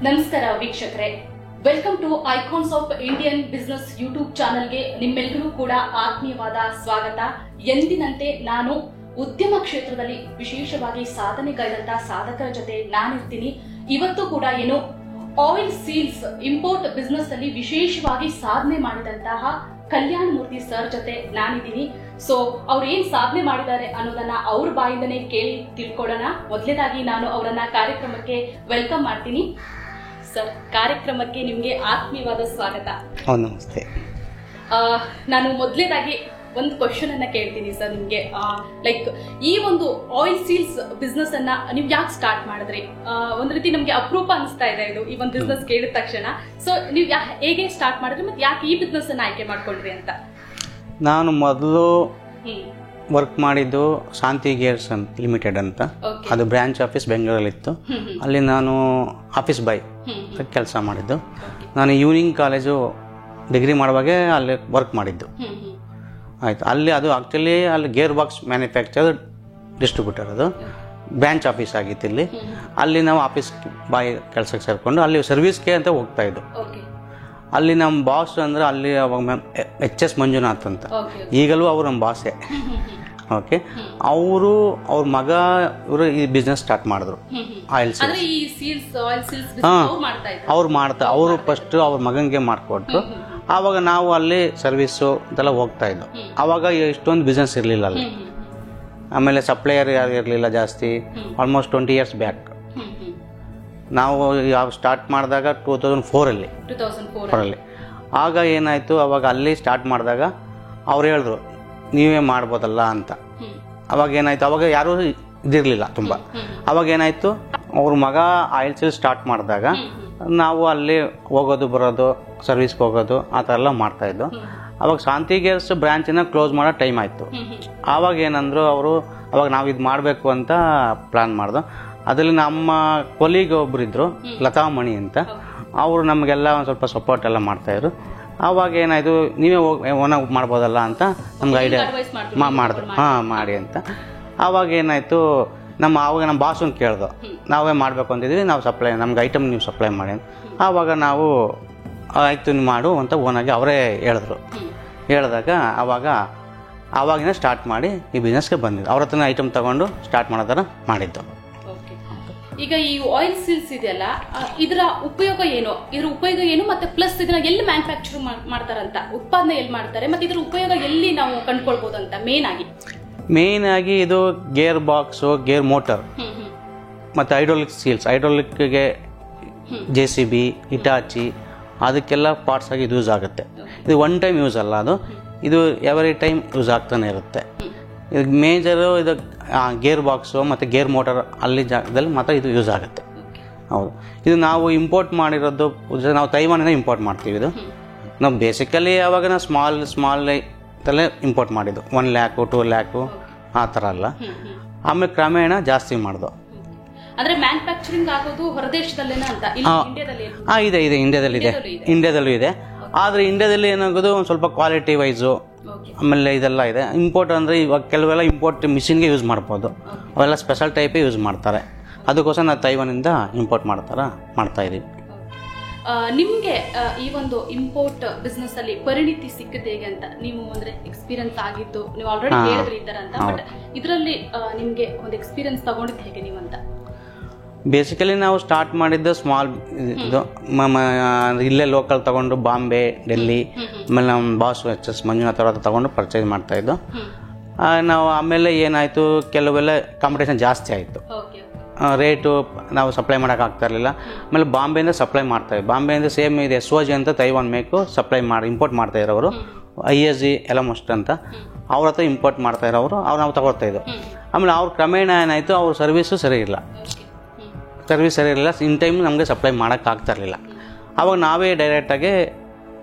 ನಮಸ್ಕಾರ ವೀಕ್ಷಕರೇ, welcome to icons of Indian business YouTube ಚಾನೆಲ್ಗೆ ನಿಮ್ಮೆಲ್ಲರಿಗೂ ಕೂಡ ಆತ್ಮೀಯವಾದ ಸ್ವಾಗತ. ಎಂದಿನಂತೆ ನಾನು ಉದ್ಯಮ ಕ್ಷೇತ್ರದಲ್ಲಿ ವಿಶೇಷವಾಗಿ ಸಾಧನೆಗೈದಂತಹ ಸಾಧಕರ ಜೊತೆ ನಾನಿರ್ತೀನಿ. ಇವತ್ತು ಕೂಡ ಆಯಿಲ್ ಸೀಲ್ಸ್ ಇಂಪೋರ್ಟ್ ಬಿಸ್ನೆಸ್ ಅಲ್ಲಿ ವಿಶೇಷವಾಗಿ ಸಾಧನೆ ಮಾಡಿದಂತಹ ಕಲ್ಯಾಣ ಮೂರ್ತಿ ಸರ್ ಜೊತೆ ನಾನಿದ್ದೀನಿ. ಸೊ ಅವ್ರು ಏನ್ ಸಾಧನೆ ಮಾಡಿದ್ದಾರೆ ಅನ್ನೋದನ್ನ ಅವ್ರ ಬಾಯಿಂದನೇ ಕೇಳಿ ತಿಳ್ಕೊಳ್ಳೋಣ. ಮೊದಲನೇದಾಗಿ ನಾನು ಅವರನ್ನ ಕಾರ್ಯಕ್ರಮಕ್ಕೆ ವೆಲ್ಕಮ್ ಮಾಡ್ತೀನಿ. ಸರ್, ಕಾರ್ಯಕ್ರಮಕ್ಕೆ ನಿಮ್ಗೆ ಆತ್ಮೀಯವಾದ ಸ್ವಾಗತ. ನಮಸ್ತೆ. ನಾನು ಮೊದಲನೇದಾಗಿ ಒಂದು ಕ್ವಶನ್ ಅನ್ನ ಕೇಳ್ತೀನಿ ಸರ್ ನಿಮ್ಗೆ. ಲೈಕ್ ಈ ಒಂದು ಆಯಿಲ್ ಸೀಲ್ಸ್ ಬಿಸ್ನೆಸ್ ಅನ್ನ ನೀವು ಯಾಕೆ ಸ್ಟಾರ್ಟ್ ಮಾಡಿದ್ರಿ? ಒಂದ್ ರೀತಿ ನಮ್ಗೆ ಅಪರೂಪ ಅನಿಸ್ತಾ ಇದೆ ಇದು, ಈ ಒಂದು ಬಿಸ್ನೆಸ್ ಕೇಳಿದ ತಕ್ಷಣ. ಸೊ ನೀವು ಹೇಗೆ ಸ್ಟಾರ್ಟ್ ಮಾಡಿದ್ರಿ ಮತ್ತೆ ಯಾಕೆ ಈ ಬಿಸ್ನೆಸ್ ಅನ್ನ ಆಯ್ಕೆ ಮಾಡ್ಕೊಂಡ್ರಿ ಅಂತ? ನಾನು ಮೊದಲು ವರ್ಕ್ ಮಾಡಿದ್ದು ಶಾಂತಿ ಗೇರ್ಸ್ ಲಿಮಿಟೆಡ್ ಅಂತ, ಅದು ಬ್ರಾಂಚ್ ಆಫೀಸ್ ಬೆಂಗಳೂರಲ್ಲಿತ್ತು. ಅಲ್ಲಿ ನಾನು ಆಫೀಸ್ ಬಾಯ್ ಕೆಲಸ ಮಾಡಿದ್ದು. ನಾನು ಈವ್ನಿಂಗ್ ಕಾಲೇಜು ಡಿಗ್ರಿ ಮಾಡುವಾಗೆ ಅಲ್ಲಿ ವರ್ಕ್ ಮಾಡಿದ್ದು. ಆಯಿತು. ಅಲ್ಲಿ ಅದು ಆ್ಯಕ್ಚುಲಿ ಅಲ್ಲಿ ಗೇರ್ ಬಾಕ್ಸ್ ಮ್ಯಾನುಫ್ಯಾಕ್ಚರ್ ಡಿಸ್ಟ್ರಿಬ್ಯೂಟರ್, ಅದು ಬ್ರಾಂಚ್ ಆಫೀಸ್ ಆಗಿತ್ತು ಇಲ್ಲಿ. ಅಲ್ಲಿ ನಾವು ಆಫೀಸ್ ಬಾಯ್ ಕೆಲಸಕ್ಕೆ ಸೇರಿಕೊಂಡು ಅಲ್ಲಿ ಸರ್ವಿಸ್ಗೆ ಅಂತ ಹೋಗ್ತಾಯಿದ್ದು. ಅಲ್ಲಿ ನಮ್ಮ ಬಾಸ್ ಅಂದರೆ ಅಲ್ಲಿ ಅವಾಗ ಎಚ್.ಎಸ್. ಮಂಜುನಾಥ್ ಅಂತ, ಈಗಲೂ ಅವರು ನಮ್ಮ ಬಾಸೇ. ಓಕೆ, ಅವ್ರ ಮಗ ಇವರು ಈ ಬಿಸ್ನೆಸ್ ಸ್ಟಾರ್ಟ್ ಮಾಡಿದ್ರು, ಆಯಿಲ್ ಸೀಲ್ಸ್. ಅವರು ಫಸ್ಟ್ ಅವ್ರ ಮಗನಿಗೆ ಮಾಡಿಕೊಟ್ರು. ಆವಾಗ ನಾವು ಅಲ್ಲಿ ಸರ್ವಿಸು ಇದೆಲ್ಲ ಹೋಗ್ತಾ ಇದ್ದು. ಆವಾಗ ಇಷ್ಟೊಂದು ಬಿಸ್ನೆಸ್ ಇರಲಿಲ್ಲ ಅಲ್ಲಿ. ಆಮೇಲೆ ಸಪ್ಲೈಯರ್ ಯಾರು ಇರಲಿಲ್ಲ ಜಾಸ್ತಿ. ಆಲ್ಮೋಸ್ಟ್ 20 years ಬ್ಯಾಕ್ ನಾವು ಯಾವ ಸ್ಟಾರ್ಟ್ ಮಾಡಿದಾಗ 2004 ಆಗ ಏನಾಯಿತು, ಅವಾಗ ಅಲ್ಲಿ ಸ್ಟಾರ್ಟ್ ಮಾಡಿದಾಗ ಅವ್ರು ಹೇಳಿದ್ರು ನೀವೇ ಮಾಡ್ಬೋದಲ್ಲ ಅಂತ. ಅವಾಗ ಏನಾಯಿತು, ಅವಾಗ ಯಾರೂ ಇದಿರಲಿಲ್ಲ ತುಂಬ. ಅವಾಗ ಏನಾಯಿತು, ಅವ್ರ ಮಗ ಆಯಿಲ್ ಸೀಲ್ ಸ್ಟಾರ್ಟ್ ಮಾಡಿದಾಗ ನಾವು ಅಲ್ಲಿ ಹೋಗೋದು ಬರೋದು, ಸರ್ವಿಸ್ಗೆ ಹೋಗೋದು ಆ ಥರ ಎಲ್ಲ ಮಾಡ್ತಾಯಿದ್ದು. ಅವಾಗ ಶಾಂತಿ ಗೇರ್ಸ್ ಬ್ರ್ಯಾಂಚನ್ನ ಕ್ಲೋಸ್ ಮಾಡೋ ಟೈಮ್ ಆಯಿತು. ಆವಾಗ ಏನಂದರು ಅವರು, ಅವಾಗ ನಾವು ಇದು ಮಾಡಬೇಕು ಅಂತ ಪ್ಲ್ಯಾನ್ ಮಾಡ್ದು. ಅದರಲ್ಲಿ ನಮ್ಮ ಕೊಲೀಗ್ ಒಬ್ಬರಿದ್ದರು, ಲತಾಮಣಿ ಅಂತ, ಅವರು ನಮಗೆಲ್ಲ ಒಂದು ಸ್ವಲ್ಪ ಸಪೋರ್ಟ್ ಎಲ್ಲ ಮಾಡ್ತಾಯಿದ್ರು. ಆವಾಗ ಏನಾಯಿತು, ನೀವೇ ಓನಾಗಿ ಮಾಡ್ಬೋದಲ್ಲ ಅಂತ ನಮ್ಗೆ ಐಡಿಯಾ ಮಾಡಿದ್ರು. ಮಾಡಿ ಅಂತ. ಆವಾಗ ಏನಾಯಿತು, ಆವಾಗ ನಮ್ಮ ಬಾಸನ್ನು ಕೇಳ್ದು, ನಾವೇ ಮಾಡಬೇಕು ಅಂತಿದ್ವಿ, ನಾವು ಸಪ್ಲೈ, ನಮ್ಗೆ ಐಟಮ್ ನೀವು ಸಪ್ಲೈ ಮಾಡಿ ಅಂತ. ಆವಾಗ ನಾವು ಆಯಿತು ನೀವು ಮಾಡು ಅಂತ ಓನಾಗಿ ಅವರೇ ಹೇಳಿದಾಗ ಆವಾಗಿನ ಸ್ಟಾರ್ಟ್ ಮಾಡಿ ಈ ಬಿಸ್ನೆಸ್ಗೆ ಬಂದಿದ್ದು. ಅವ್ರ ಹತ್ರ ಐಟಮ್ ತಗೊಂಡು ಸ್ಟಾರ್ಟ್ ಮಾಡೋ ಥರ ಮಾಡಿದ್ದು. ಈಗ ಈ ಆಯಿಲ್ ಸೀಲ್ಸ್ ಇದೆಯಲ್ಲ, ಇದರ ಉಪಯೋಗ ಏನು ಮತ್ತೆ ಪ್ಲಸ್ ಇದನ್ನ ಎಲ್ಲಿ ಮ್ಯಾನುಫ್ಯಾಕ್ಚರ್ ಮಾಡ್ತಾರಂತ, ಉತ್ಪಾದನೆ ಎಲ್ಲಿ ಮಾಡ್ತಾರೆ, ಮತ್ತೆ ಇದರ ಉಪಯೋಗ ಎಲ್ಲಿ ನಾವು ಕಂಡುಕೊಳ್ಬಹುದು ಅಂತ? ಮೇನ್ ಆಗಿ ಇದು ಗೇರ್ ಬಾಕ್ಸು, ಗೇರ್ ಮೋಟರ್ ಮತ್ತು ಹೈಡ್ರೋಲಿಕ್ ಸೀಲ್ಸ್. ಹೈಡ್ರೋಲಿಕ್ಗೆ JCB, ಹಿಟಾಚಿ ಅದಕ್ಕೆಲ್ಲ ಪಾರ್ಟ್ಸ್ ಆಗಿ ಯೂಸ್ ಆಗುತ್ತೆ. ಇದು ಒನ್ ಟೈಮ್ ಯೂಸ್ ಅಲ್ಲ, ಇದು ಎವರಿ ಟೈಮ್ ಯೂಸ್ ಆಗ್ತಾನೆ ಇರುತ್ತೆ. ಇದು ಮೇಜರು, ಇದು ಗೇರ್ ಬಾಕ್ಸು ಮತ್ತು ಗೇರ್ ಮೋಟರ್ ಅಲ್ಲಿ ಜಾಗದಲ್ಲಿ ಮಾತ್ರ ಇದು ಯೂಸ್ ಆಗುತ್ತೆ. ಹೌದು. ಇದು ನಾವು ಇಂಪೋರ್ಟ್ ಮಾಡಿರೋದು, ನಾವು ತೈವಾನಿಂದ ಇಂಪೋರ್ಟ್ ಮಾಡ್ತೀವಿ. ಇದು ನಾವು ಬೇಸಿಕಲಿ ಆವಾಗ ನಾವು ಸ್ಮಾಲ್ ತಲೆ ಇಂಪೋರ್ಟ್ ಮಾಡಿದ್ದು, 1 lakh 2 lakh ಆ ಥರ ಅಲ್ಲ. ಆಮೇಲೆ ಕ್ರಮೇಣ ಜಾಸ್ತಿ ಮಾಡ್ದು. ಅಂದ್ರೆ ಮ್ಯಾನುಫ್ಯಾಕ್ಚರಿಂಗ್ ಆಗೋದು ಹೊರದೇಶದಲ್ಲೇನಾ ಅಂತ? ಇದೆ ಇಂಡಿಯಾದಲ್ಲೂ ಇದೆ. ಆದರೆ ಇಂಡಿಯಾದಲ್ಲಿ ಏನಾಗೋದು ಒಂದು ಸ್ವಲ್ಪ ಕ್ವಾಲಿಟಿ ವೈಸು, ಆಮೇಲೆ ಇದೆಲ್ಲ ಇದೆ. ಇಂಪೋರ್ಟ್ ಅಂದರೆ ಇವಾಗ ಕೆಲವೆಲ್ಲ ಇಂಪೋರ್ಟ್ ಮಿಷಿನ್ಗೆ ಯೂಸ್ ಮಾಡ್ಬೋದು, ಅವೆಲ್ಲ ಸ್ಪೆಷಲ್ ಟೈಪೇ ಯೂಸ್ ಮಾಡ್ತಾರೆ. ಅದಕ್ಕೋಸ್ಕರ ನಾವು ತೈವಾನಿಂದ ಇಂಪೋರ್ಟ್ ಮಾಡ್ತಾ ಇದ್ದೀವಿ. ನಿಮಗೆ ಈ ಒಂದು ಇಂಪೋರ್ಟ್ ಬಿಸ್ನೆಸ್ ಅಲ್ಲಿ ಪರಿಣಿತಿ ಸಿಕ್ಕಿದೆ ಹೇಗೆ ಅಂತ? ನೀವು ಅಂದ್ರೆ ಎಕ್ಸ್ಪೀರಿಯನ್ಸ್ ಆಗಿತ್ತು, ನೀವು ಆಲ್ರೆಡಿ ಹೇಳಿದ್ರಿ ಈ ತರ ಅಂತ, ಬಟ್ ಇದರಲ್ಲಿ ನಿಮಗೆ ಒಂದು ಎಕ್ಸ್ಪೀರಿಯನ್ಸ್ ತಗೊಂಡಿದ್ದು ಹೇಗೆ ನೀವು ಅಂತ? ಬೇಸಿಕಲಿ ನಾವು ಸ್ಟಾರ್ಟ್ ಮಾಡಿದ್ದು ಸ್ಮಾಲ್ ಇದು, ಇಲ್ಲೇ ಲೋಕಲ್ ತಗೊಂಡು ಬಾಂಬೆ, ಡೆಲ್ಲಿ, ಆಮೇಲೆ ನಮ್ಮ ಬಾಸ್ ಎಚ್.ಎಸ್. ಮಂಜುನಾಥ್ ಅವ್ರ ತಗೊಂಡು ಪರ್ಚೇಸ್ ಮಾಡ್ತಾಯಿದ್ದು. ನಾವು ಆಮೇಲೆ ಏನಾಯಿತು, ಕೆಲವೆಲ್ಲ ಕಾಂಪಿಟೇಷನ್ ಜಾಸ್ತಿ ಆಯಿತು, ರೇಟು ನಾವು ಸಪ್ಲೈ ಮಾಡೋಕ್ಕಾಗ್ತಾ ಇರಲಿಲ್ಲ. ಆಮೇಲೆ ಬಾಂಬೆಯಿಂದ ಸಪ್ಲೈ ಮಾಡ್ತಾಯಿದ್ವಿ. ಬಾಂಬೆಯಿಂದ ಸೇಮ್ ಇದೆ SOG ಅಂತ ತೈವಾನ್ ಮೇಕು ಸಪ್ಲೈ ಇಂಪೋರ್ಟ್ ಮಾಡ್ತಾ ಇರೋರು, ISG ಎಲಮೋಸ್ಟ್ ಅಂತ, ಅವ್ರ ಹತ್ರ ಇಂಪೋರ್ಟ್ ಮಾಡ್ತಾ ಇರೋರು, ನಾವು ತಗೊಳ್ತಾಯಿದ್ದು. ಆಮೇಲೆ ಅವ್ರ ಕ್ರಮೇಣ ಏನಾಯಿತು, ಅವ್ರ ಸರ್ವಿಸು ಸರಿ ಇರಲಿಲ್ಲ, ಇನ್ ಟೈಮ್ ನಮಗೆ ಸಪ್ಲೈ ಮಾಡೋಕ್ಕಾಗ್ತಾ ಇರಲಿಲ್ಲ. ಆವಾಗ ನಾವೇ ಡೈರೆಕ್ಟಾಗಿ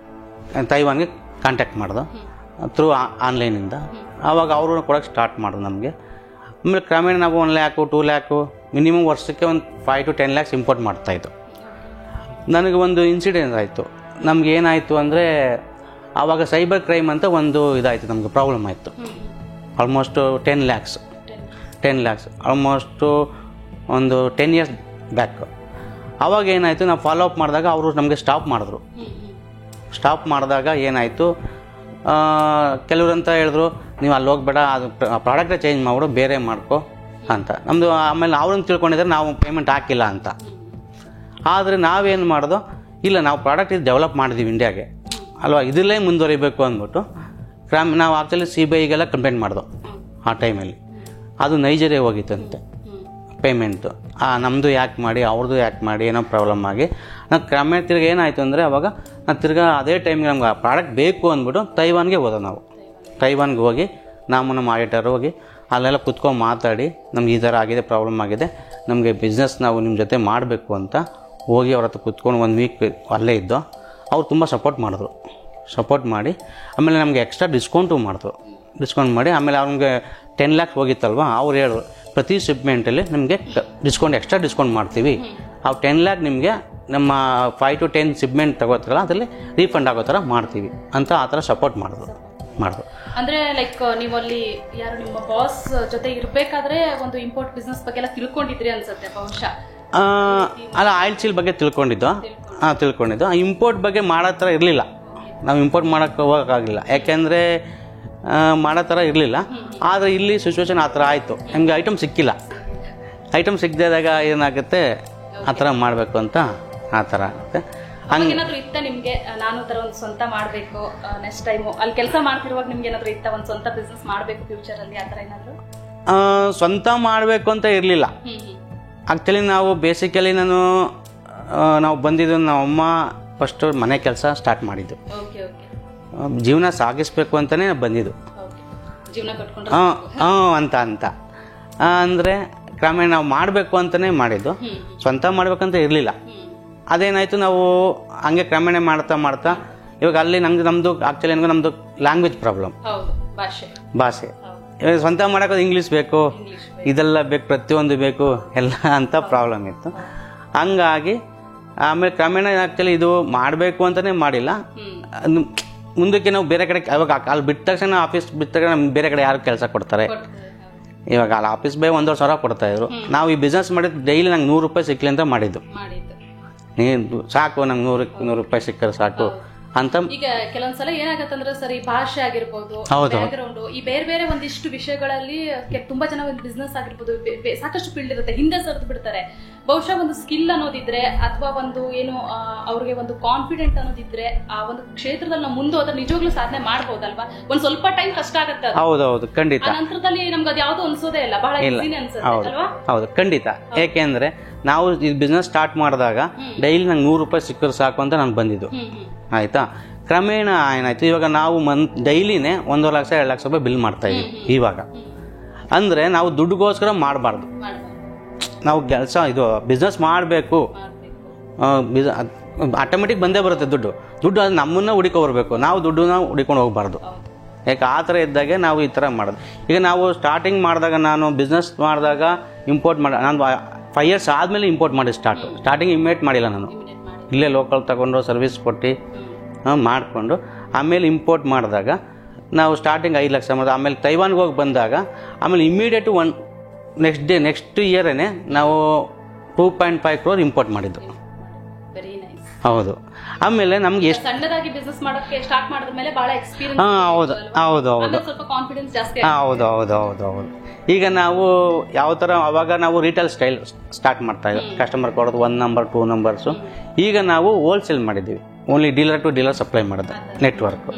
ತೈವಾನ್ಗೆ ಕಾಂಟ್ಯಾಕ್ಟ್ ಮಾಡ್ದು ಥ್ರೂ ಆನ್ಲೈನಿಂದ. ಆವಾಗ ಅವರು ಕೊಡೋಕ್ಕೆ ಸ್ಟಾರ್ಟ್ ಮಾಡಿದ್ರು ನಮಗೆ. ಆಮೇಲೆ ಕ್ರಮೇಣ ನಾವು 1 lakh 2 lakh ಮಿನಿಮಮ್ ವರ್ಷಕ್ಕೆ ಒಂದು 5 to 10 lakhs ಇಂಪೋರ್ಟ್ ಮಾಡ್ತಾಯಿದ್ದು. ನನಗೆ ಒಂದು ಇನ್ಸಿಡೆನ್ಸ್ ಆಯಿತು. ನಮ್ಗೆ ಏನಾಯಿತು ಅಂದರೆ, ಆವಾಗ ಸೈಬರ್ ಕ್ರೈಮ್ ಅಂತ ಒಂದು ಇದಾಯಿತು, ನಮಗೆ ಪ್ರಾಬ್ಲಮ್ ಆಯಿತು. ಆಲ್ಮೋಸ್ಟ್ 10 lakhs ಆಲ್ಮೋಸ್ಟು ಒಂದು 10 years ಬ್ಯಾಕ್. ಅವಾಗ ಏನಾಯಿತು, ನಾವು ಫಾಲೋ ಅಪ್ ಮಾಡಿದಾಗ ಅವರು ನಮಗೆ ಸ್ಟಾಪ್ ಮಾಡಿದ್ರು. ಸ್ಟಾಪ್ ಮಾಡಿದಾಗ ಏನಾಯಿತು, ಕೆಲವ್ರಂತ ಹೇಳಿದ್ರು ನೀವು ಅಲ್ಲಿ ಹೋಗ್ಬೇಡ, ಅದು ಪ್ರಾಡಕ್ಟೇ ಚೇಂಜ್ ಮಾಡ್ಬಿಡು, ಬೇರೆ ಮಾಡ್ಕೊ ಅಂತ. ನಮ್ಮದು ಆಮೇಲೆ ಅವ್ರನ್ನ ತಿಳ್ಕೊಂಡಿದ್ರೆ ನಾವು ಪೇಮೆಂಟ್ ಹಾಕಿಲ್ಲ ಅಂತ. ಆದರೆ ನಾವೇನು ಮಾಡ್ದೋ, ಇಲ್ಲ ನಾವು ಪ್ರಾಡಕ್ಟ್ ಇದು ಡೆವಲಪ್ ಮಾಡಿದ್ದೀವಿ ಇಂಡಿಯಾಗೆ ಅಲ್ವಾ, ಇದರಲ್ಲೇ ಮುಂದುವರಿಬೇಕು ಅಂದ್ಬಿಟ್ಟು ನಾವು ಆ್ಯಕ್ಚುಲಿ CBIಗೆಲ್ಲ ಕಂಪ್ಲೇಂಟ್ ಮಾಡ್ದೋ ಆ ಟೈಮಲ್ಲಿ. ಅದು ನೈಜೀರಿಯಾ ಹೋಗಿತ್ತಂತೆ ಪೇಮೆಂಟು. ನಮ್ಮದು ಯಾಕೆ ಮಾಡಿ ಅವ್ರದ್ದು ಯಾಕೆ ಮಾಡಿ ಏನೋ ಪ್ರಾಬ್ಲಮ್ ಆಗಿ ನಾವು ಕ್ರಮೇಣ ತಿರ್ಗಿ ಏನಾಯಿತು ಅಂದರೆ ಅವಾಗ ನಾವು ತಿರ್ಗಿ ಅದೇ ಟೈಮ್ಗೆ ನಮ್ಗೆ ಆ ಪ್ರಾಡಕ್ಟ್ ಬೇಕು ಅಂದ್ಬಿಟ್ಟು ತೈವಾನ್ಗೆ ಹೋದೋ. ನಾವು ತೈವಾನ್ಗೆ ಹೋಗಿ ನಮ್ಮ ಆಡಿಟರ್ ಹೋಗಿ ಅಲ್ಲೆಲ್ಲ ಕುತ್ಕೊಂಡು ಮಾತಾಡಿ ನಮ್ಗೆ ಈ ಥರ ಆಗಿದೆ, ಪ್ರಾಬ್ಲಮ್ ಆಗಿದೆ, ನಮಗೆ ಬಿಸ್ನೆಸ್ ನಾವು ನಿಮ್ಮ ಜೊತೆ ಮಾಡಬೇಕು ಅಂತ ಹೋಗಿ ಅವ್ರ ಹತ್ರ ಕುತ್ಕೊಂಡು 1 ವೀಕ್ ಅಲ್ಲೇ ಇದ್ದೋ. ಅವ್ರು ತುಂಬ ಸಪೋರ್ಟ್ ಮಾಡಿದ್ರು. ಸಪೋರ್ಟ್ ಮಾಡಿ ಆಮೇಲೆ ನಮಗೆ ಎಕ್ಸ್ಟ್ರಾ ಡಿಸ್ಕೌಂಟು ಮಾಡಿದ್ರು. ಡಿಸ್ಕೌಂಟ್ ಮಾಡಿ ಆಮೇಲೆ ಅವ್ನಿಗೆ 10 lakhs ಹೋಗಿತ್ತಲ್ವ, ಅವ್ರು ಹೇಳಿದ್ರು ಪ್ರತಿ ಶಿಪ್ಮೆಂಟಲ್ಲಿ ನಿಮಗೆ ಎಕ್ಸ್ಟ್ರಾ ಡಿಸ್ಕೌಂಟ್ ಮಾಡ್ತೀವಿ, ಆ 10 lakh ನಿಮಗೆ ನಮ್ಮ 5 to 10 ಶಿಪ್ಮೆಂಟ್ ತಗೋತಾರಲ್ಲ ಅದರಲ್ಲಿ ರೀಫಂಡ್ ಆಗೋ ಥರ ಮಾಡ್ತೀವಿ ಅಂತ ಆ ಥರ ಸಪೋರ್ಟ್ ಮಾಡಿದ್ರು. ಅಂದ್ರೆ ಲೈಕ್ ನೀವು ಅಲ್ಲಿ ಯಾರು ನಿಮ್ಮ ಬಾಸ್ ಜೊತೆ ಇರಬೇಕಾದ್ರೆ ಒಂದು ಇಂಪೋರ್ಟ್ ಬಿಸ್ನೆಸ್ ಬಗ್ಗೆ ಎಲ್ಲ ತಿಳ್ಕೊಂಡಿದ್ರಿ ಅನ್ಸುತ್ತೆ ಬಹುಶಃ. ಅಲ್ಲ, ಆಯಿಲ್ ಸೀಲ್ ಬಗ್ಗೆ ತಿಳ್ಕೊಂಡಿದ್ದು. ಇಂಪೋರ್ಟ್ ಬಗ್ಗೆ ಮಾಡೋ ಥರ ಇರಲಿಲ್ಲ. ನಾವು ಇಂಪೋರ್ಟ್ ಮಾಡೋಕ್ಕೆ ಹೋಗೋಕ್ಕಾಗಲಿಲ್ಲ, ಯಾಕೆಂದರೆ ಮಾಡೋ ಥರ ಇರಲಿಲ್ಲ. ಆದರೆ ಇಲ್ಲಿ ಸಿಚುವೇಶನ್ ಆ ಥರ ಆಯಿತು, ನಮಗೆ ಐಟಮ್ ಸಿಕ್ಕಿಲ್ಲ. ಐಟಮ್ ಸಿಗದಾಗ ಏನಾಗುತ್ತೆ, ಆ ಥರ ಮಾಡಬೇಕು ಅಂತ ಆ ಥರ ಆಗುತ್ತೆ. ಹಂಗೆ ಏನಾದರೂ ಇತ್ತ ನಿಮಗೆ, ನಾನು ಥರ ಒಂದು ಸ್ವಂತ ಮಾಡಬೇಕು ನೆಕ್ಸ್ಟ್ ಟೈಮು ಅಲ್ಲಿ ಕೆಲಸ ಮಾಡ್ತಿರುವಾಗ ನಿಮ್ಗೆ ಏನಾದರೂ ಇತ್ತ ಒಂದು ಸ್ವಂತ ಬಿಸ್ನೆಸ್ ಮಾಡಬೇಕು ಫ್ಯೂಚರಲ್ಲಿ, ಆ ಥರ ಏನಾದರೂ? ಸ್ವಂತ ಮಾಡಬೇಕು ಅಂತ ಇರಲಿಲ್ಲ. ಆ್ಯಕ್ಚುಲಿ ನಾವು ಬೇಸಿಕಲಿ ನಾವು ಬಂದಿದ್ದು ನಮ್ಮಮ್ಮ ಫಸ್ಟು ಮನೆ ಕೆಲಸ ಸ್ಟಾರ್ಟ್ ಮಾಡಿದ್ದು. ಜೀವನ ಸಾಗಿಸ್ಬೇಕು ಅಂತಲೇ ಬಂದಿದ್ದು. ಅಂತ ಅಂದರೆ ಕ್ರಮೇಣ ನಾವು ಮಾಡಬೇಕು ಅಂತಲೇ ಮಾಡಿದ್ದು, ಸ್ವಂತ ಮಾಡಬೇಕಂತ ಇರಲಿಲ್ಲ. ಅದೇನಾಯಿತು, ನಾವು ಹಂಗೆ ಕ್ರಮೇಣ ಮಾಡ್ತಾ ಇವಾಗ ಅಲ್ಲಿ ನಮ್ಮದು ಆ್ಯಕ್ಚುಲಿ ನಮ್ಮದು ಲ್ಯಾಂಗ್ವೇಜ್ ಪ್ರಾಬ್ಲಮ್, ಭಾಷೆ. ಇವಾಗ ಸ್ವಂತ ಮಾಡೋಕೆ ಇಂಗ್ಲೀಷ್ ಬೇಕು, ಇದೆಲ್ಲ ಬೇಕು, ಪ್ರತಿಯೊಂದು ಬೇಕು ಎಲ್ಲ ಅಂತ ಪ್ರಾಬ್ಲಮ್ ಇತ್ತು. ಹಂಗಾಗಿ ಆಮೇಲೆ ಕ್ರಮೇಣ ಆ್ಯಕ್ಚುಲಿ ಇದು ಮಾಡಬೇಕು ಅಂತಲೇ ಮಾಡಿಲ್ಲ. ಮುಂದಕ್ಕೆ ನಾವು ಬೇರೆ ಕಡೆ ಅವಾಗ ಅಲ್ಲಿ ಬಿಟ್ಟ ತಕ್ಷಣ, ಆಫೀಸ್ ಬಿಟ್ಟ ತಕ್ಷಣ ನಮ್ಗೆ ಬೇರೆ ಕಡೆ ಯಾರು ಕೆಲಸ ಕೊಡ್ತಾರೆ? ಇವಾಗ ಅಲ್ಲಿ ಆಫೀಸ್ ಬೈ 1,500 ಕೊಡ್ತಾಯಿದ್ರು. ನಾವು ಈ ಬಿಸ್ನೆಸ್ ಮಾಡಿದ್ದು ಡೈಲಿ ನಂಗೆ 100 ರೂಪಾಯಿ ಸಿಕ್ಕಲಿ ಅಂತ ಮಾಡಿದ್ದು. ನೀನು ಸಾಕು, ನಂಗೆ 100 ರೂಪಾಯಿ ಸಿಕ್ಕರೆ ಸಾಕು ಅಂತ. ಈಗ ಕೆಲವೊಂದ್ಸಲ ಏನಾಗತ್ತಂದ್ರೆ ಸರಿ ಭಾಷೆ ಆಗಿರ್ಬೋದು, ಬ್ಯಾಕ್ಗ್ರೌಂಡ್, ಈ ಬೇರೆ ಬೇರೆ ಒಂದಿಷ್ಟು ವಿಷಯಗಳಲ್ಲಿ ತುಂಬಾ ಜನ ಒಂದು ಬಿಸ್ನೆಸ್ ಆಗಿರ್ಬೋದು ಸಾಕಷ್ಟು ಫೀಲ್ಡ್ ಇರುತ್ತೆ, ಹಿಂದೆ ಸರಿದು ಬಿಡ್ತಾರೆ. ಬಹುಶಃ ಒಂದು ಸ್ಕಿಲ್ ಅನ್ನೋದಿದ್ರೆ ಅಥವಾ ಒಂದು ಏನು ಅವ್ರಿಗೆ ಒಂದು ಕಾನ್ಫಿಡೆಂಟ್ ಅನ್ನೋದಿದ್ರೆ ಆ ಒಂದು ಕ್ಷೇತ್ರದಲ್ಲಿ ನಾವು ಮುಂದೆ ಹೋದ್ರೆ ನಿಜವಾಗ್ಲೂ ಸಾಧನೆ ಮಾಡ್ಬೋದಲ್ವಾ? ಒಂದ್ ಸ್ವಲ್ಪ ಟೈಮ್ ಕಷ್ಟ ಆಗುತ್ತೆ. ಹೌದೌದು, ಖಂಡಿತ. ನಂತರದಲ್ಲಿ ನಮ್ಗೆ ಅದು ಯಾವ್ದು ಅನ್ಸೋದೇ ಇಲ್ಲ, ಬಹಳ ಈಸಿನೇ ಅನ್ಸುತ್ತೆ ಅಲ್ವಾ? ಹೌದು, ಖಂಡಿತ. ಯಾಕೆಂದ್ರೆ ನಾವು ಈ ಬಿಸ್ನೆಸ್ ಸ್ಟಾರ್ಟ್ ಮಾಡಿದಾಗ ಡೈಲಿ ನಂಗೆ 100 ರೂಪಾಯಿ ಸಿಕ್ಕರು ಸಾಕು ಅಂತ ನಾನು ಬಂದಿದ್ದು. ಆಯ್ತಾ, ಕ್ರಮೇಣ ಏನಾಯ್ತು, ಇವಾಗ ನಾವು ಡೈಲಿನೇ 1 ಲಕ್ಷ 2 ಲಕ್ಷ ರೂಪಾಯಿ ಬಿಲ್ ಮಾಡ್ತಾ ಇದ್ದೀವಿ ಇವಾಗ. ಅಂದ್ರೆ ನಾವು ದುಡ್ಡುಗೋಸ್ಕರ ಮಾಡಬಾರ್ದು. ನಾವು ಕೆಲಸ ಇದು ಬಿಸ್ನೆಸ್ ಮಾಡಬೇಕು, ಆಟೋಮೆಟಿಕ್ ಬಂದೇ ಬರುತ್ತೆ ದುಡ್ಡು ಅದು ನಮ್ಮನ್ನ ಹುಡುಕೋ ಬರಬೇಕು, ನಾವು ದುಡ್ಡನ್ನ ಹುಡುಕೊಂಡು ಹೋಗ್ಬಾರ್ದು. ಯಾಕೆ ಆ ಥರ ಇದ್ದಾಗೆ ನಾವು ಈ ಥರ ಮಾಡೋದು. ಈಗ ನಾವು ಸ್ಟಾರ್ಟಿಂಗ್ ಮಾಡಿದಾಗ, ನಾನು ಬಿಸ್ನೆಸ್ ಮಾಡಿದಾಗ ಇಂಪೋರ್ಟ್ ನಾನು 5 years ಆದಮೇಲೆ ಇಂಪೋರ್ಟ್ ಮಾಡಿ ಸ್ಟಾರ್ಟಿಂಗ್ ಇಮಿಡಿಯೇಟ್ ಮಾಡಿಲ್ಲ. ನಾನು ಇಲ್ಲೇ ಲೋಕಲ್ ತಗೊಂಡು ಸರ್ವಿಸ್ ಕೊಟ್ಟು ಮಾಡಿಕೊಂಡು ಆಮೇಲೆ ಇಂಪೋರ್ಟ್ ಮಾಡಿದಾಗ ನಾವು ಸ್ಟಾರ್ಟಿಂಗ್ 5 ಲಕ್ಷ ಮಾಡಿದೆ. ಆಮೇಲೆ ತೈವಾನ್ಗೆ ಹೋಗಿ ಬಂದಾಗ ಆಮೇಲೆ ಇಮಿಡಿಯೇಟು ನೆಕ್ಸ್ಟ್ ಇಯರೇ ನಾವು 2.5 crore ಇಂಪೋರ್ಟ್ ಮಾಡಿದ್ದು. ಹೌದು. ಆಮೇಲೆ ನಮ್ಗೆ ಎಷ್ಟು ಸಣ್ಣದಾಗಿ ಬಿಸ್ನೆಸ್ ಮಾಡೋಕ್ಕೆ ಸ್ಟಾರ್ಟ್ ಮಾಡಿದ ಮೇಲೆ ಬಹಳ ಎಕ್ಸ್ಪೀರಿಯನ್ಸ್. ಹೌದು ಸ್ವಲ್ಪ ಕಾನ್ಫಿಡೆನ್ಸ್ ಜಾಸ್ತಿ. ಹೌದು. ಈಗ ನಾವು ಯಾವ ಥರ ಅವಾಗ ನಾವು ರಿಟೇಲ್ ಸ್ಟೈಲ್ ಸ್ಟಾರ್ಟ್ ಮಾಡ್ತಾ ಇದ್ದೀವಿ, ಕಸ್ಟಮರ್ ಕೊಡೋದು 1 number 2 numbers. ಈಗ ನಾವು ಹೋಲ್ಸೇಲ್ ಮಾಡಿದ್ದೀವಿ, only dealer to dealer supply ಮಾಡೋದು, ನೆಟ್ವರ್ಕ್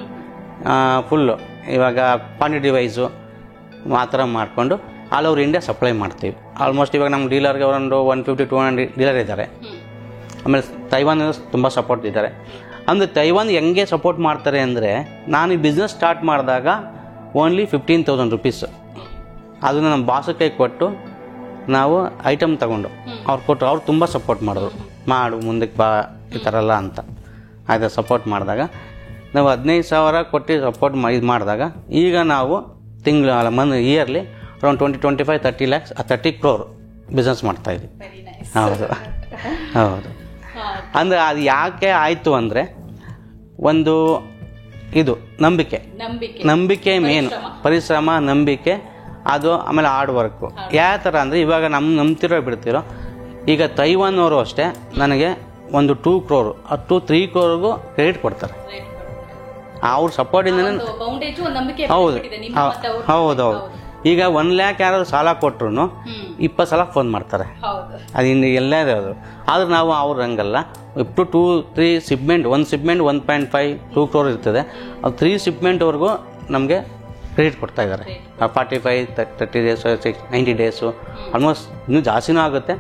ಫುಲ್ಲು. ಇವಾಗ ಕ್ವಾಂಟಿಟಿ ವೈಸು ಆ ಥರ ಮಾಡಿಕೊಂಡು ಆಲ್ ಓವರ್ ಇಂಡಿಯಾ ಸಪ್ಲೈ ಮಾಡ್ತೀವಿ. ಆಲ್ಮೋಸ್ಟ್ ಇವಾಗ ನಮ್ಮ ಡೀಲರ್ಗೆ ಒಂದು 150-200 ಡೀಲರ್ ಇದ್ದಾರೆ. ಆಮೇಲೆ ತೈವಾನ್ ತುಂಬ ಸಪೋರ್ಟ್ ಇದ್ದಾರೆ. ಅಂದರೆ ತೈವಾನ್ ಹೆಂಗೆ ಸಪೋರ್ಟ್ ಮಾಡ್ತಾರೆ ಅಂದರೆ, ನಾನು ಈ ಬಿಸ್ನೆಸ್ ಸ್ಟಾರ್ಟ್ ಮಾಡಿದಾಗ ಓನ್ಲಿ 15,000 rupees ಅದನ್ನು ನಮ್ಮ ಬಾಸ್ ಕೈ ಕೊಟ್ಟು ನಾವು ಐಟಮ್ ತಗೊಂಡು ಅವ್ರು ತುಂಬ ಸಪೋರ್ಟ್ ಮಾಡಿದ್ರು, ಮಾಡು ಮುಂದಕ್ಕೆ ಬಾ ಈ ಥರ ಎಲ್ಲ ಅಂತ. ಆಯ್ತು, ಸಪೋರ್ಟ್ ಮಾಡಿದಾಗ ನಾವು 15,000 ಕೊಟ್ಟು ಸಪೋರ್ಟ್ ಇದು ಮಾಡಿದಾಗ ಈಗ ನಾವು yearly around 20-25-30 lakhs 30 crore business ಮಾಡ್ತಾಯಿದ್ವಿ. ಹೌದು. ಅಂದರೆ ಅದು ಯಾಕೆ ಆಯಿತು ಅಂದರೆ, ಒಂದು ಇದು ನಂಬಿಕೆ ಮೇನು, ಪರಿಶ್ರಮ, ನಂಬಿಕೆ, ಅದು ಆಮೇಲೆ ಹಾರ್ಡ್ ವರ್ಕು. ಯಾವ ಥರ ಅಂದರೆ, ಇವಾಗ ನಂಬ್ತಿರೋ ಬಿಡ್ತಿರೋ ಈಗ ತೈವಾನ್ ಅವರು ಅಷ್ಟೇ ನನಗೆ ಒಂದು 2 crore up to 3 crore credit ಕೊಡ್ತಾರೆ. ಅವ್ರ ಸಪೋರ್ಟಿಂದನೇ ಹೌದು ಹೌದು ಹೌದು. ಈಗ 1 lakh ಯಾರಾದ್ರು ಸಾಲ ಕೊಟ್ರು 20 ಸಲ ಫೋನ್ ಮಾಡ್ತಾರೆ, ಅದು ಇನ್ನು ಎಲ್ಲದೇ ಅದು. ಆದ್ರೆ ನಾವು ಅವ್ರ ಹಂಗಲ್ಲ, up to 2-3 shipment, 1 shipment 1.5 2 crore ಇರ್ತದೆ, ಅದು 3 ಶಿಪ್ಮೆಂಟ್ವರೆಗೂ ನಮಗೆ ಕ್ರೆಡಿಟ್ ಕೊಡ್ತಾ ಇದ್ದಾರೆ. 45-30 days 90 days ಆಲ್ಮೋಸ್ಟ್ ಇನ್ನೂ ಜಾಸ್ತಿನೂ ಆಗುತ್ತೆ,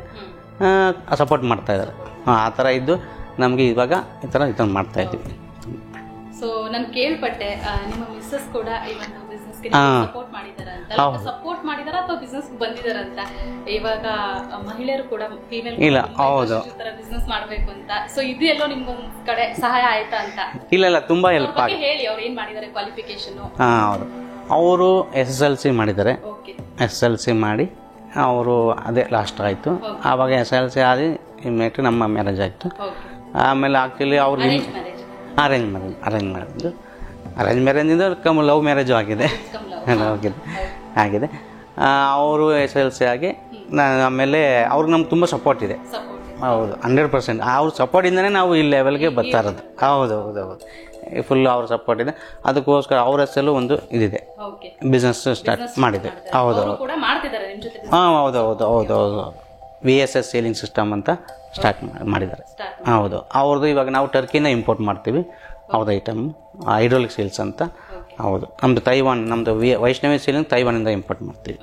ಸಪೋರ್ಟ್ ಮಾಡ್ತಾ ಇದ್ದಾರೆ. ಆ ಥರ ಇದ್ದು ನಮಗೆ ಇವಾಗ ಈ ಥರ ಮಾಡ್ತಾ ಇದ್ದೀವಿ. ಸೊ ನಾನು ಕೇಳ್ಪಟ್ಟೆ ನಿಮ್ಮ ಮಿಸ್ಸಸ್ ಕೂಡ ಈ ಒಂದು ಬಿಸ್ನೆಸ್ಗೆ ಸಪೋರ್ಟ್ ಮಾಡಿದಾರ ಅಂತ. ಸಪೋರ್ಟ್ ಮಾಡಿದಾರ ಅಥವಾ ಬಿಸ್ನೆಸ್ ಬಂದಿದಾರ ಅಂತ? ಇವಾಗ ಮಹಿಳೆಯರು ಕೂಡ ಫೀಮೇಲ್ ಇಲ್ಲ ಹೌದು ಬಿಸ್ನೆಸ್ ಮಾಡಬೇಕು ಅಂತ, ಸೊ ಇದು ಎಲ್ಲೋ ನಿಮ್ಗೊಂದ್ ಕಡೆ ಸಹಾಯ ಆಯ್ತಾ ಅಂತ? ಇಲ್ಲ ತುಂಬಾ ಹೆಲ್ಪ್ ಆಗಿದೆ. ಹೇಳಿ ಅವ್ರು ಏನ್ ಮಾಡಿದ್ದಾರೆ, ಕ್ವಾಲಿಫಿಕೇಶನ್? ಹೌದು, ಅವರು SSLC ಮಾಡಿದ್ದಾರೆ. SSLC ಮಾಡಿ ಅವರು ಅದೇ ಲಾಸ್ಟ್ ಆಯಿತು. ಆವಾಗ SSLC ಆಗಿ ಇಮ್ಮಿಡಿಯೇಟ್ ನಮ್ಮ ಮ್ಯಾರೇಜ್ ಆಯಿತು. ಆಮೇಲೆ ಆಕ್ಚುಲಿ ಅವ್ರು ಅರೇಂಜ್ ಮ್ಯಾರೇಜಿಂದ ಲವ್ ಮ್ಯಾರೇಜು ಆಗಿದೆ. ಅವರು SSLC ಆಗಿ ಆಮೇಲೆ ಅವ್ರಿಗೆ ನಮ್ಗೆ ತುಂಬ ಸಪೋರ್ಟ್ ಇದೆ. ಹೌದು 100%. ಅವ್ರ ಸಪೋರ್ಟಿಂದನೇ ನಾವು ಈ ಲೆವೆಲ್ಗೆ ಬರ್ತಾ ಇರೋದು. ಹೌದು ಹೌದು ಹೌದು, ಫುಲ್ ಅವ್ರ ಸಪೋರ್ಟ್ ಇದೆ. ಅದಕ್ಕೋಸ್ಕರ ಅವ್ರ ಹೆಸರು ಒಂದು ಇದಿದೆ, ಬಿಸ್ನೆಸ್ ಸ್ಟಾರ್ಟ್ ಮಾಡಿದೆ. ಹೌದು ಹಾಂ ಹೌದು ಹೌದು ಹೌದು ಹೌದು. VSS ಸೇಲಿಂಗ್ ಸಿಸ್ಟಮ್ ಅಂತ ಸ್ಟಾರ್ಟ್ ಮಾಡಿದ್ದಾರೆ. ಹೌದು, ಅವ್ರದ್ದು ಇವಾಗ ನಾವು ಟರ್ಕಿನ ಇಂಪೋರ್ಟ್ ಮಾಡ್ತೀವಿ ಅವ್ರದ್ದು ಐಟಮ್, ಹೈಡ್ರೋಲಿಕ್ ಸೇಲ್ಸ್ ಅಂತ. ಹೌದು, ನಮ್ಮದು ತೈವಾನ್, ನಮ್ಮದು ವೈಷ್ಣವಿ ಸೇಲಿಂಗ್ ತೈವಾನಿಂದ ಇಂಪೋರ್ಟ್ ಮಾಡ್ತೀವಿ.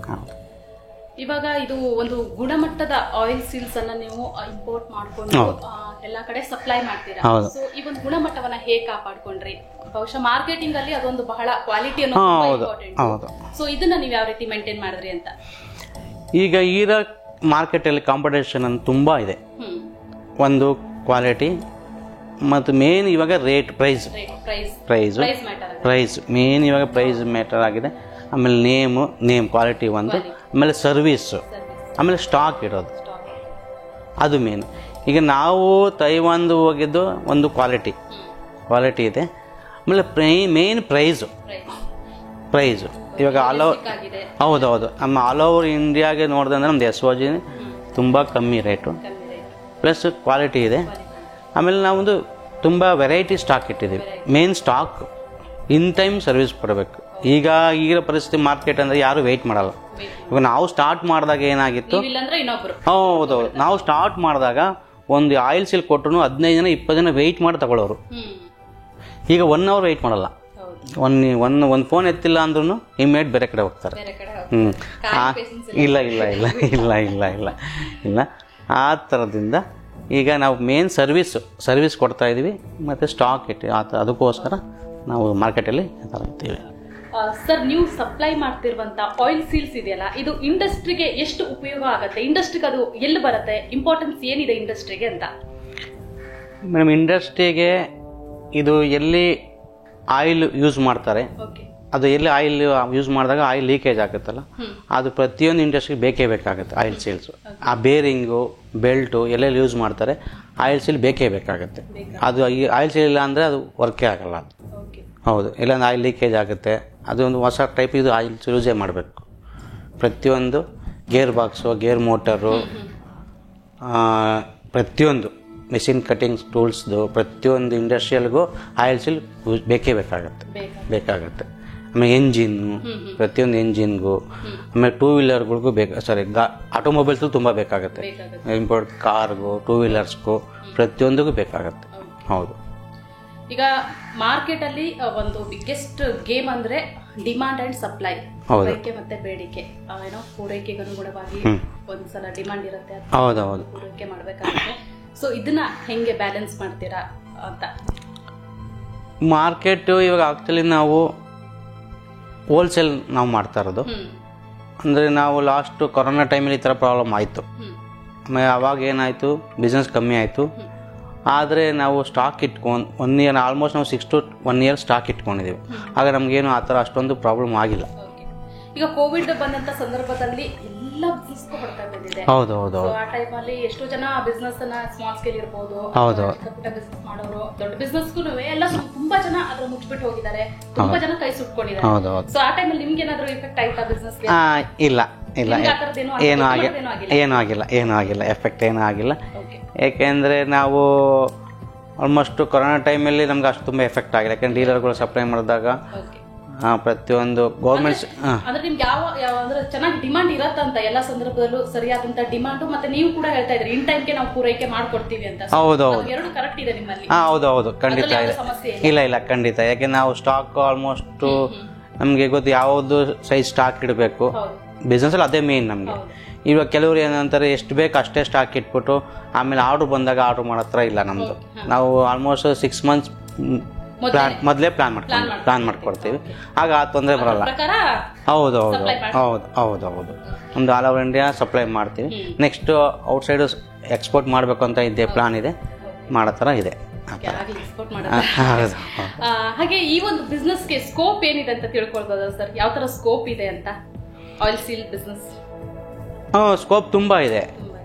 ಹೌದು, ಇವಾಗ ಇದು ಒಂದು ಗುಣಮಟ್ಟದ ಆಯಿಲ್ ಸೀಲ್ಸ್ ಅನ್ನ ನೀವು ಇಂಪೋರ್ಟ್ ಮಾಡ್ಕೊಂಡು ಎಲ್ಲಾ ಕಡೆ ಸಪ್ಲೈ ಮಾಡ್ತೀರಾ. ಸೊ ಈ ಒಂದು ಗುಣಮಟ್ಟವನ್ನ ಹೇಗೆ ಕಾಪಾಡ್ಕೊಂಡ್ರಿ? ಬಹುಶಃ ಮಾರ್ಕೆಟಿಂಗ್ ಅಲ್ಲಿ ಅದೊಂದು ಬಹಳ ಕ್ವಾಲಿಟಿ ಅನ್ನೋದು ಇಂಪಾರ್ಟೆಂಟ್. ಸೊ ಇದನ್ನ ನೀವು ಯಾವ ರೀತಿ ಮೇಂಟೈನ್ ಮಾಡಿದ್ರಿ ಅಂತ? ಈಗ ಮಾರ್ಕೆಟಲ್ಲಿ ಕಾಂಪಿಟೇಷನ್ ಅಂತ ತುಂಬ ಇದೆ. ಒಂದು ಕ್ವಾಲಿಟಿ ಮತ್ತು ಮೇನ್ ಇವಾಗ ರೇಟ್, ಪ್ರೈಸ್ ಮೇನ್ ಇವಾಗ ಪ್ರೈಸ್ ಮ್ಯಾಟರ್ ಆಗಿದೆ. ಆಮೇಲೆ ನೇಮ್ ಕ್ವಾಲಿಟಿ ಒಂದು, ಆಮೇಲೆ ಸರ್ವೀಸು, ಆಮೇಲೆ ಸ್ಟಾಕ್ ಇಡೋದು, ಅದು ಮೇನ್. ಈಗ ನಾವು ತೈವಾನ್ದು ಹೋಗಿದ್ದು ಒಂದು ಕ್ವಾಲಿಟಿ ಇದೆ. ಆಮೇಲೆ ಮೇನ್ ಪ್ರೈಸು ಇವಾಗ ಹೌದೌದು, ನಮ್ಮ ಆಲ್ ಓವರ್ ಇಂಡಿಯಾಗೆ ನೋಡಿದ್ರೆ ನಮ್ದು SOG ತುಂಬ ಕಮ್ಮಿ ರೇಟು, ಪ್ಲಸ್ ಕ್ವಾಲಿಟಿ ಇದೆ. ಆಮೇಲೆ ನಾವೊಂದು ತುಂಬ ವೆರೈಟಿ ಸ್ಟಾಕ್ ಇಟ್ಟಿದ್ದೀವಿ. Main stock in time service ಕೊಡಬೇಕು. ಈಗಿನ ಪರಿಸ್ಥಿತಿ ಮಾರ್ಕೆಟ್ ಅಂದರೆ ಯಾರು ವೆಯ್ಟ್ ಮಾಡಲ್ಲ. ಇವಾಗ ನಾವು ಸ್ಟಾರ್ಟ್ ಮಾಡಿದಾಗ ಏನಾಗಿತ್ತು, ಹೌದೌದು, ನಾವು ಸ್ಟಾರ್ಟ್ ಮಾಡಿದಾಗ ಒಂದು ಆಯಿಲ್ ಸೀಲ್ ಕೊಟ್ಟರು 15 ಜನ 20 ಜನ ವೆಯ್ಟ್ ಮಾಡಿ ತಗೊಳ್ಳೋರು. ಈಗ 1 hour ವೆಯ್ಟ್ ಮಾಡಲ್ಲ. ಒಂದು ಫೋನ್ ಎತ್ತಿಲ್ಲ ಅಂದ್ರೂ ಇಮ್ಮಿಡಿಯೇಟ್ ಬೇರೆ ಕಡೆ ಹೋಗ್ತಾರೆ. ಇಲ್ಲ ಆ ಥರದಿಂದ ಈಗ ನಾವು ಮೇನ್ ಸರ್ವಿಸ್ ಕೊಡ್ತಾ ಇದ್ದೀವಿ, ಮತ್ತು ಸ್ಟಾಕ್ ಇಟ್ಟು ಅದಕ್ಕೋಸ್ಕರ ನಾವು ಮಾರ್ಕೆಟಲ್ಲಿ ಇರ್ತೀವಿ. ಸರ್, ನೀವು ಸಪ್ಲೈ ಮಾಡ್ತಿರುವಂತ ಆಯಿಲ್ ಸೀಲ್ಸ್ ಇದೆಯಲ್ಲ, ಇದು ಇಂಡಸ್ಟ್ರಿಗೆ ಎಷ್ಟು ಉಪಯೋಗ ಆಗುತ್ತೆ? ಇಂಡಸ್ಟ್ರಿಗೆ ಅದು ಎಲ್ಲಿ ಬರುತ್ತೆ? ಇಂಪಾರ್ಟೆನ್ಸ್ ಏನಿದೆ ಇಂಡಸ್ಟ್ರಿಗೆ ಅಂತ? ಮೇಡಮ್, ಇಂಡಸ್ಟ್ರಿಗೆ ಇದು ಎಲ್ಲಿ ಆಯಿಲ್ ಯೂಸ್ ಮಾಡ್ತಾರೆ, ಅದು ಎಲ್ಲಿ ಆಯಿಲ್ ಯೂಸ್ ಮಾಡಿದಾಗ ಆಯಿಲ್ ಲೀಕೇಜ್ ಆಗುತ್ತಲ್ಲ, ಅದು ಪ್ರತಿಯೊಂದು ಇಂಡಸ್ಟ್ರಿಗೆ ಬೇಕೇ ಬೇಕಾಗುತ್ತೆ ಆಯಿಲ್ ಸೀಲ್ಸು. ಆ ಬೇರಿಂಗು, ಬೆಲ್ಟು ಎಲ್ಲೆಲ್ಲಿ ಯೂಸ್ ಮಾಡ್ತಾರೆ ಆಯಿಲ್ ಸೀಲ್ ಬೇಕೇ ಬೇಕಾಗುತ್ತೆ. ಅದು ಆಯಿಲ್ ಸೀಲ್ ಇಲ್ಲ ಅಂದರೆ ಅದು ವರ್ಕೇ ಆಗಲ್ಲ. ಅದು ಹೌದು, ಇಲ್ಲಾಂದ್ರೆ ಆಯಿಲ್ ಲೀಕೇಜ್ ಆಗುತ್ತೆ. ಅದೊಂದು ಹೊಸ ಟೈಪ್ ಇದು ಆಯಿಲ್ ಯೂಸೇ ಮಾಡಬೇಕು. ಪ್ರತಿಯೊಂದು ಗೇರ್ ಬಾಕ್ಸು, ಗೇರ್ ಮೋಟರು, ಪ್ರತಿಯೊಂದು ಮೆಷಿನ್ ಕಟಿಂಗ್ಸ್ ಟೂಲ್ಸ್ದು ಪ್ರತಿಯೊಂದು ಇಂಡಸ್ಟ್ರಿಯಲ್ಗೂ ಆಯಿಲ್ ಸೀಲ್ ಬೇಕೇ ಬೇಕಾಗುತ್ತೆ. ಆಮೇಲೆ ಎಂಜಿನ್ನು, ಪ್ರತಿಯೊಂದು ಎಂಜಿನ್ಗೂ, ಆಮೇಲೆ 2 wheelerಗಳಿಗೂ ಆಟೋಮೊಬೈಲ್ಸ್ಗೂ ತುಂಬ ಬೇಕಾಗುತ್ತೆ. ಇಂಪೋರ್ಟ್ ಕಾರ್ಗೂ, 2 wheelersಗೂ ಪ್ರತಿಯೊಂದಿಗೂ ಬೇಕಾಗುತ್ತೆ. ಹೌದು, ಈಗ ಮಾರ್ಕೆಟ್ ಅಲ್ಲಿ ಒಂದು ಬಿಗ್ಗೆಸ್ಟ್ ಗೇಮ್ ಅಂದ್ರೆ ಡಿಮಾಂಡ್ ಅಂಡ್ ಸಪ್ಲೈ, ಪೂರೈಕೆ ಮತ್ತೆ ಬೇಡಿಕೆ. ಪೂರೈಕೆಗೆ ಅನುಗುಣವಾಗಿ ಒಂದ್ಸಲ ಡಿಮಾಂಡ್ ಇರುತ್ತೆ, ಪೂರೈಕೆ ಮಾಡ್ಬೇಕಾಗುತ್ತೆ. ಸೊ ಇದನ್ನ ಹೆಂಗೆ ಬ್ಯಾಲೆನ್ಸ್ ಮಾಡ್ತೀರಾ ಅಂತ? ಮಾರ್ಕೆಟ್ ಇವಾಗ ಆಕ್ಚುಲಿ ನಾವು ಹೋಲ್ಸೇಲ್ ನಾವು ಮಾಡ್ತಾ ಇರೋದು. ಅಂದರೆ ನಾವು ಲಾಸ್ಟ್ ಕೊರೋನಾ ಟೈಮಲ್ಲಿ ಈ ಥರ ಪ್ರಾಬ್ಲಮ್ ಆಯಿತು. ಆಮೇಲೆ ಅವಾಗ ಏನಾಯಿತು, ಬಿಸ್ನೆಸ್ ಕಮ್ಮಿ ಆಯಿತು. ಆದರೆ ನಾವು ಸ್ಟಾಕ್ ಇಟ್ಕೊಂಡು 1 year ಆಲ್ಮೋಸ್ಟ್ ನಾವು 6 to 1 year ಸ್ಟಾಕ್ ಇಟ್ಕೊಂಡಿದ್ದೀವಿ. ಆಗ ನಮಗೇನು ಆ ಥರ ಅಷ್ಟೊಂದು ಪ್ರಾಬ್ಲಮ್ ಆಗಿಲ್ಲ. ಈಗ ಕೋವಿಡ್ ಬಂದಂಥ ಸಂದರ್ಭದಲ್ಲಿ ಎಲ್ಲ ಬಿಸ್ನೆಸ್ ಹೊಡ್ತಾ ಬಂದಿದೆ. ಹೌದು, ಆ ಟೈಮಲ್ಲಿ ಎಷ್ಟೋ ಜನ ಬಿಸ್ನೆಸ್ ಅನ್ನ ಸ್ಮಾಲ್ ಸ್ಕೇಲ್ ಇರ್ಬೋದು, ಚಿಕ್ಕ ಬಿಸ್ನೆಸ್ ಮಾಡೋರು, ದೊಡ್ಡ ಬಿಸ್ನೆಸ್ಗೂ ಎಲ್ಲ ತುಂಬಾ ಜನ ಅದ್ರ ಮುಚ್ಚಿಬಿಟ್ಟು ಹೋಗಿದ್ದಾರೆ, ತುಂಬಾ ಜನ ಕೈ ಸುಟ್ಕೊಂಡಿದ್ದಾರೆ. ಸೊ ಆ ಟೈಮಲ್ಲಿ ನಿಮ್ಗೆ ಏನಾದ್ರು ಇಫೆಕ್ಟ್ ಆಯ್ತಾ ಬಿಸ್ನೆಸ್? ಇಲ್ಲ, ಇಲ್ಲ ಏನೂ ಆಗಿಲ್ಲ ಎಫೆಕ್ಟ್ ಏನೂ ಆಗಿಲ್ಲ. ಏಕೆಂದರೆ ನಾವು ಆಲ್ಮೋಸ್ಟ್ ಕೊರೋನಾ ಟೈಮಲ್ಲಿ ನಮ್ಗೆ ಅಷ್ಟು ತುಂಬ ಎಫೆಕ್ಟ್ ಆಗಿಲ್ಲ. ಯಾಕೆಂದ್ರೆ ಡೀಲರ್ಗಳು ಸಪ್ಲೈ ಮಾಡಿದಾಗ ಪ್ರತಿಯೊಂದು ಗೌರ್ಮೆಂಟ್ಸ್ ಅಂದ್ರೆ ನಿಮ್ಗೆ ಯಾವ ಅಂದ್ರೆ ಚೆನ್ನಾಗಿ ಡಿಮಾಂಡ್ ಇರತ್ತಂತ ಎಲ್ಲ ಸಂದರ್ಭದಲ್ಲೂ ಸರಿಯಾದಂತ ಡಿಮಾಂಡ್, ಮತ್ತೆ ನೀವು ಕೂಡ ಹೇಳ್ತಾ ಇದ್ರಿ ಇನ್ ಟೈಮ್ಗೆ ನಾವು ಪೂರೈಕೆ ಮಾಡ್ಕೊಡ್ತೀವಿ ಅಂತ. ಹೌದೌದು, ಎರಡು ಕರೆಕ್ಟ್ ಇದೆ ನಿಮ್ಮಲ್ಲಿ. ಹೌದೌದು, ಖಂಡಿತ ಇದೆ. ಇಲ್ಲ ಖಂಡಿತ. ಯಾಕೆ ನಾವು ಸ್ಟಾಕ್ ಆಲ್ಮೋಸ್ಟ್ ನಮಗೆ ಗೊತ್ತು ಯಾವುದು ಸೈಜ್ ಸ್ಟಾಕ್ ಇಡಬೇಕು. ಬಿಸ್ನೆಸ್ ಅಲ್ಲಿ ಅದೇ ಮೇನ್ ನಮಗೆ. ಇವಾಗ ಕೆಲವರು ಏನಂತಾರೆ ಎಷ್ಟು ಬೇಕು ಅಷ್ಟೇ ಸ್ಟಾಕ್ ಇಟ್ಬಿಟ್ಟು ಆಮೇಲೆ ಆರ್ಡರ್ ಬಂದಾಗ ಆರ್ಡರ್ ಮಾಡೋ ಹತ್ರ ಇಲ್ಲ ನಮ್ಮದು. ನಾವು ಆಲ್ಮೋಸ್ಟ್ 6 months ಮೊದಲೇ ಪ್ಲಾನ್ ಮಾಡ್ಕೊಡ್ತೀವಿ. ಆಗ ಆ ತೊಂದರೆ ಬರಲ್ಲ. ಹೌದು ಒಂದು ಆಲ್ ಓವರ್ ಇಂಡಿಯಾ ಸಪ್ಲೈ ಮಾಡ್ತೀವಿ. ನೆಕ್ಸ್ಟ್ ಔಟ್ಸೈಡ್ ಎಕ್ಸ್ಪೋರ್ಟ್ ಮಾಡಬೇಕು ಅಂತ ಇದೆ, ಪ್ಲಾನ್ ಇದೆ, ಮಾಡೋ ಥರ ಇದೆ. ಹಾಗೆ ಈ ಒಂದು ಬಿಸ್ನೆಸ್ಗೆ ಸ್ಕೋಪ್ ಏನಿದೆ ಅಂತ ತಿಳ್ಕೊಳ್ಬೋದಾ ಸರ್? ಯಾವ ತರ ಸ್ಕೋಪ್ ಇದೆ ಅಂತ ಆಯಿಲ್ ಸೀಲ್ ಬಿಸ್ನೆಸ್? ಸ್ಕೋಪ್ ತುಂಬ ಇದೆ.